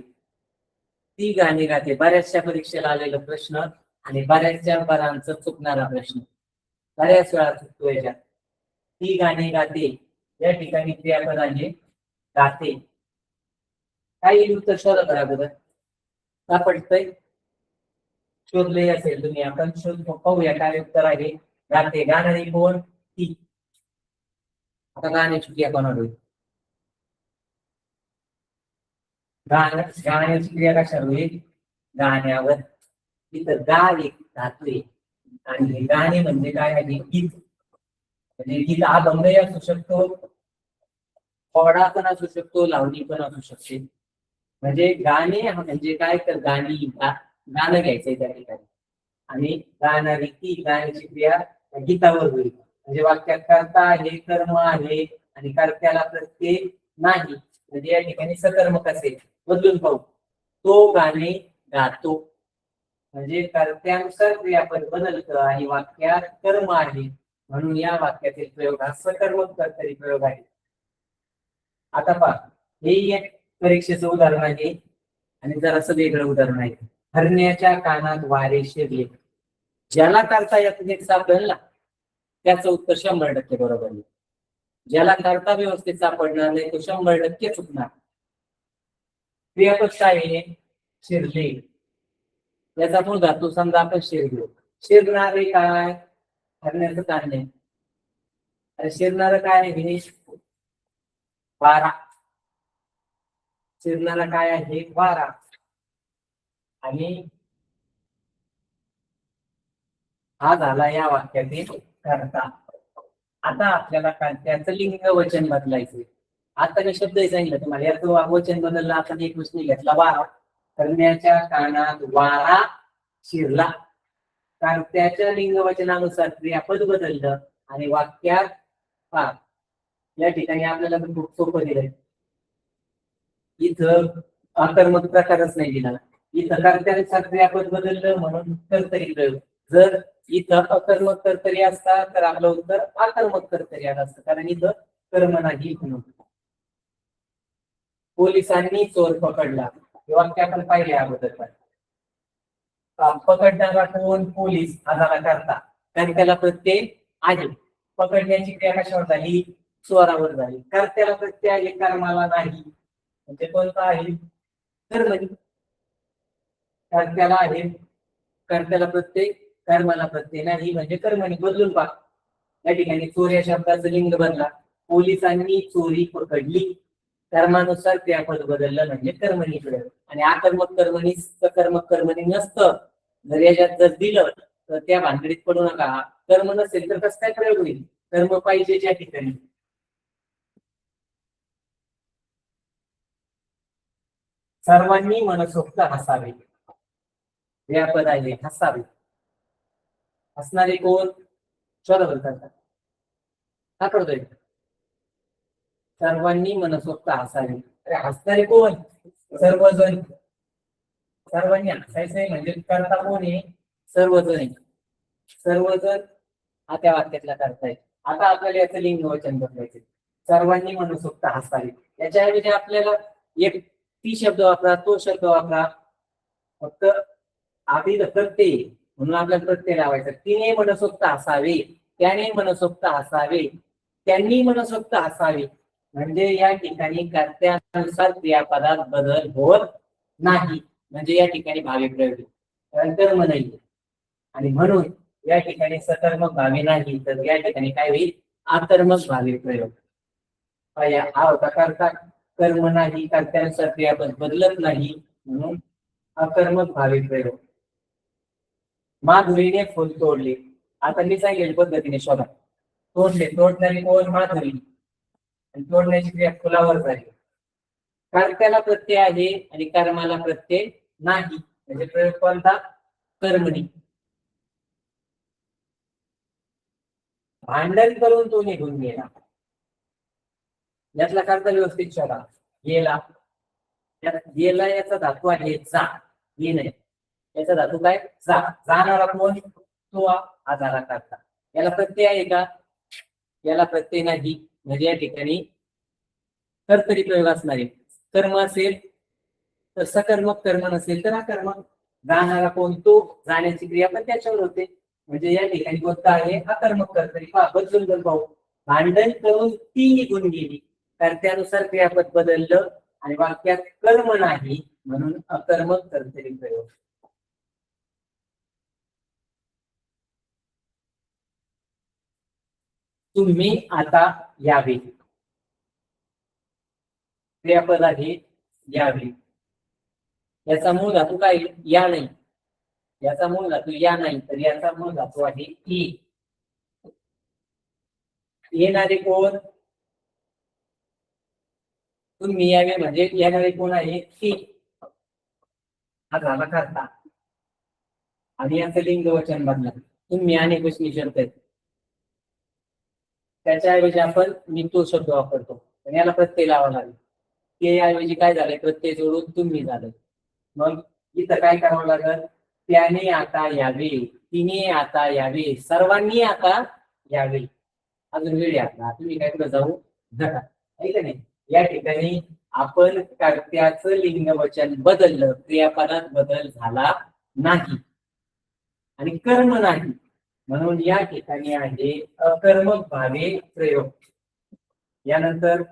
ती गाणी गाते बऱ्याचशा परीक्षेला आलेला प्रश्न आणि बऱ्याचशा बरांचा चुकणारा प्रश्न. बऱ्याच वेळा चुकतो याच्यात. ती गाणी गाते या ठिकाणी क्रियापद आहे गाते. काही उत्तर शोधत राहा बरं. सापडतंय? शोधले असेल तुम्ही. आपण शोध पाहूया काय उत्तर आहे. गाते. गाणारी कोण? ती. आता गाण्याची क्रिया कोणावर होईल? गाण्याची क्रिया कशावर होईल? गाण्यावर. इथं गा एक धातू आहे आणि गाणे म्हणजे काय आहे? गीत. म्हणजे गीत अभंगही असू शकतो, कोडा पण असू शकतो, लावणी पण असू शकते. म्हणजे गाणे म्हणजे काय? तर गाणी गाणं घ्यायचंय त्या ठिकाणी आणि गाणारी ती. गाण्याची क्रिया गीतावर होईल. म्हणजे वाक्यात कर्ता आहे, कर्म आहे आणि कर्त्याला प्रत्यय नाही म्हणजे या ठिकाणी सकर्मक असेल. बदलून पाहू. तो गाणे गातो. म्हणजे कर्त्यानुसार क्रियापद बदलतं आणि वाक्यात कर्म आहे म्हणून या वाक्यातील प्रयोग हा सकर्मक कर्तरी प्रयोग आहे. आता पहा, हे एक परीक्षेचं उदाहरण आहे आणि जरासं वेगळं उदाहरण आहे. हरण्याच्या कानात वारे शिरले. ज्याला करता यात नीट सापडेल ना त्याचं उत्तर 100% बरोबर आहे. ज्याला करता व्यवस्थित सापडणार नाही तो 100% चुकणार. क्रियापद काय आहे? शिरले. याचा मूळ धातू समजा आपण शिरलो. शिरणारे काय? हरण्याचं कान नाही. शिरणार काय आहे? वारा. शिरणारा काय आहे? वारा. आणि हा झाला या वाक्यातील कर्ता. आता आपल्याला त्याचं लिंग वचन बदलायचं. आता मी शब्द सांगितलं तुम्हाला, याचं वचन बदललं. आपण एक प्रश्न घेतला, वारा. करण्याच्या कानात वारा शिरला. कर्त्याच्या लिंग वचनानुसार क्रियापद बदललं आणि वाक्यात पहा, या ठिकाणी आपल्याला खूप सोपं दिलंय. इथं अकर्मक प्रकारच नाही दिला. इथं कर्त्यानुसार क्रियापद बदललं म्हणून कर्तरी प्रयोग. जर इथं अकर्मक कर्तरी असता तर आपलं उत्तर अकर्मक कर्तरी आलं असतं, कारण इथं कर्म नाही म्हणून. पोलिसांनी चोर पकडला. हे वाक्य आपण पाहिले अगोदर. पकडणारा कोण? पोलीस. हा झाला कर्ता, कारण त्याला प्रत्यय आहे. पकडण्याची क्रिया कशावर झाली? चोरावर झाली. कर्त्याला प्रत्यय आहे, कर्माला नाही. म्हणजे कोणता आहे? कर्मणी. कर्त्याला आहे, कर्त्याला प्रत्यय, कर्माला प्रत्यय नाही, म्हणजे कर्मणी. बदलून पहा. या ठिकाणी चोर या शब्दाचं लिंग बदला. पोलिसांनी चोरी पकडली. कर्मानुसार क्रियापद बदललं म्हणजे कर्मणी प्रयोग. आणि अकर्मक कर्मणी सकर्मक कर्मणी नसतं. जर याच्यात जर दिलं तर त्या भानगडीत पडू नका. कर्म नसेल तर कसं काय प्रयोग होईल? कर्म पाहिजे ज्या ठिकाणी. सर्वांनी मनसोक्त हसावे. क्रियापद आहे हसावे. हसणारे कोण? शोधा बोलतात का करतोय? सर्वांनी मनसोक्त हसावे. अरे हसणारे कोण? सर्वजण. सर्वांनी हसायचंय म्हणजे करता कोण आहे? सर्वजण आहे. सर्वजण हा त्या वाक्यातला करता आहे. आता आपल्याला याचं लिंग वचन बदलायचे. सर्वांनी मनसोक्त हसावे. याच्याऐवजी आपल्याला एक ती शब्द वापरा, तो शब्द वापरा. फक्त आधी प्रत्यय म्हणून आपल्याला प्रत्यय लावायचा. तिने मनसोक्त हसावे, त्याने मनसोक्त हसावे, त्यांनी मनसोक्त हसावे. म्हणजे या ठिकाणी कर्त्यानुसार क्रियापदात बदल होत नाही. म्हणजे या ठिकाणी भावी प्रयोग, कारण कर्म नाही. आणि म्हणून या ठिकाणी सकर्मक भावी नाही, तर या ठिकाणी काय होईल? अकर्मक भावी प्रयोग. हा होता कर्ता. कर्म नाही, कर्त्यानुसार क्रियापद बदलत नाही, म्हणून अकर्मक भावी प्रयोग. माधुरीने फुल तोडले. आता मी सांगेल पद्धतीने शोधा. तोडले. तोडणारी कोण? माधुरी. आणि तोडण्याची क्रिया फुलावर झाली. कर्त्याला प्रत्यय आहे आणि कर्माला प्रत्यय नाही, म्हणजे प्रयोग कोणता? कर्मणी. भांडण करून तो निघून गेला. यातला कर्ता व्यवस्थित शोधा. गेला. गेला याचा धातू आहे जा. ये नाही, याचा धातू काय? जा. जाणारा कोण? तो हा झाला कर्ता. याला प्रत्यय आहे का? याला प्रत्यय नाही, म्हणजे या ठिकाणी कर्तरी प्रयोग असणार आहे. कर्म असेल तर सकर्मक, कर्म नसेल तर अकर्मक. जाणारा कोण? तो. जाण्याची क्रिया पण त्याच्यावर होते, म्हणजे या ठिकाणी कोणता आहे? अकर्मक कर्तरी. बदलून बदल पाहू. भांडण करून ती निघून गेली. कर्त्यानुसार क्रियापद बदललं आणि वाक्यात कर्म नाही, म्हणून अकर्मक कर्तरी प्रयोग. तुम्ही आता यावे. क्रियापद आहे यावे. याचा मूळ धातू काय? या नाही. याचा मूळ धातू या नाही, तर याचा मूळ धातू आहे ई. येणारे कोण? तुम्ही यावे म्हणजे येणारे कोण आहे? ती. हा झाला कर्ता. आणि याचं लिंग वचन बदला. तुम्ही अनेक वचनी शब्द आहेत, त्याच्याऐवजी आपण मी तो शब्द वापरतो, पण याला प्रत्यय लावा लागेल. ते ऐवजी काय झालंय? प्रत्यय जोडून तुम्ही झालं. मग इथं काय करावं लागेल? त्याने आता यावे, तिने आता यावे, सर्वांनी आता यावे. अजून वेळ आता तुम्ही काय कुठं जाऊ नका, आहे का नाही? या ठिकाणी आपण कर्त्याचं लिंग वचन बदललं, क्रियापदात बदल झाला नाही आणि कर्म नाही, म्हणून या ठिकाणी आहे अकर्मक भावे प्रयोग. यानंतर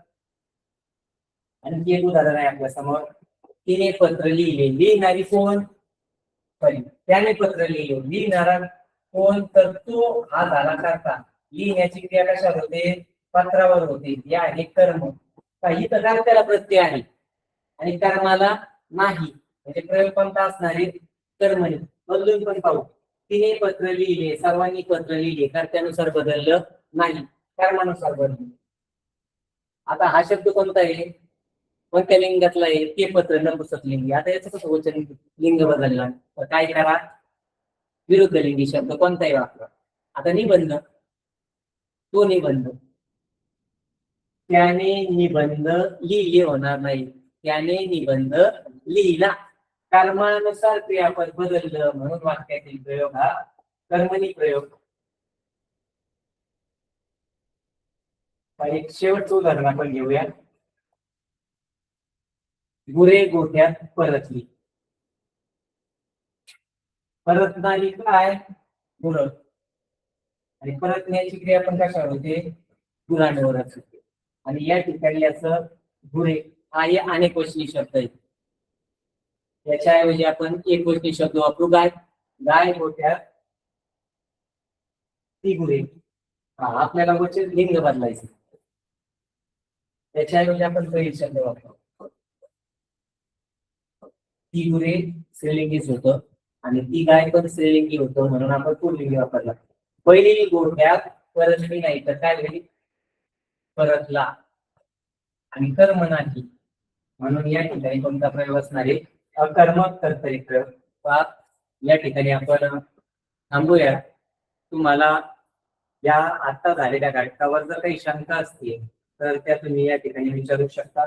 आणखी एक उदाहरण आहे आपल्या समोर. तिने पत्र लिहिले. लिहिणारी कोण? त्याने पत्र लिहिले. लिहिणारा कोण? तर तो हा झाला कर्ता. लिहिण्याची क्रिया कशावर होते? पत्रावर होते. या आहे कर्म. काही तर त्याला प्रत्यय आहे आणि कर्माला नाही, म्हणजे प्रयोग कोणता असणार आहे? कर्मणी. बदलून पण पाहू. तिने पत्र लिहिले, सर्वांनी पत्र लिहिले, कर्त्यानुसार बदललं नाही, कर्मानुसार बदललं. आता हा शब्द कोणता आहे? कोणत्या लिंगातला आहे? ते पत्र नपुंसक लिंगी. आता याचं कसं वचन लिंग बदलला, तर काय करा? विरुद्ध लिंगी शब्द कोणताही वापरा. आता निबंध, तो निबंध. त्याने निबंध लिहिले होणार नाही, त्याने निबंध लिहिला. कर्मानुसार क्रियापद बदललं म्हणून वाक्यातील प्रयोग हा कर्मणी प्रयोग. एक शेवटचं उदाहरण आपण घेऊया. गुरे गोठ्यात परतली. परतणारी काय? गुरं. आणि परतण्याची क्रिया पण कशावर होते? गुरांवरच होते. आणि या ठिकाणी याचं गुरे हा अनेक वचनी शब्द आहे. याच्याऐवजी आपण एक वचनी शब्द वापरू. गाय. गाय गोठ्यात ती गुरे. आपल्याला वचन लिंग बदलायचं. त्याच्याऐवजी आपण पहिली शब्द वापरू. ती गुरे स्त्रीलिंगीच होतं आणि ती गाय पण स्त्रीलिंगी होतं, म्हणून आपण पुल्लिंगी वापरला. पहिली गोठ्यात परतली नाही तर काय होईल? परतला. आणि कर्म नाही, म्हणून या ठिकाणी कोणता प्रयोग असणार आहे? अकर्मक कर्तरी प्रयोग. या ठिकाणी आपण थांबूया. तुम्हाला या आता झालेल्या घटकावर जर काही शंका असतील तर त्या तुम्ही या ठिकाणी विचारू शकता.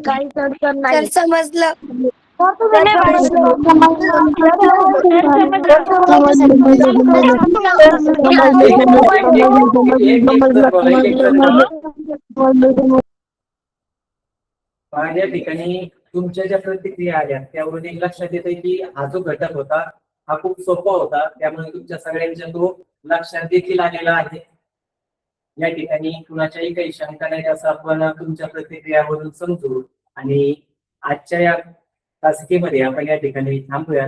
काही अडचण नाही. समजलं. या ठिकाणी तुमच्या ज्या प्रतिक्रिया आल्या त्यावरून एक लक्षात येते की हा जो घटक होता हा खूप सोपा होता, त्यामुळे तुमच्या सगळ्यांच्या तो लक्षात देखील आलेला आहे. या ठिकाणी कुणाच्याही काही शंका नाही असं आपण तुमच्या प्रतिक्रियावरून समजू. आणि आजच्या या तासिकेमध्ये आपण या ठिकाणी थांबूया.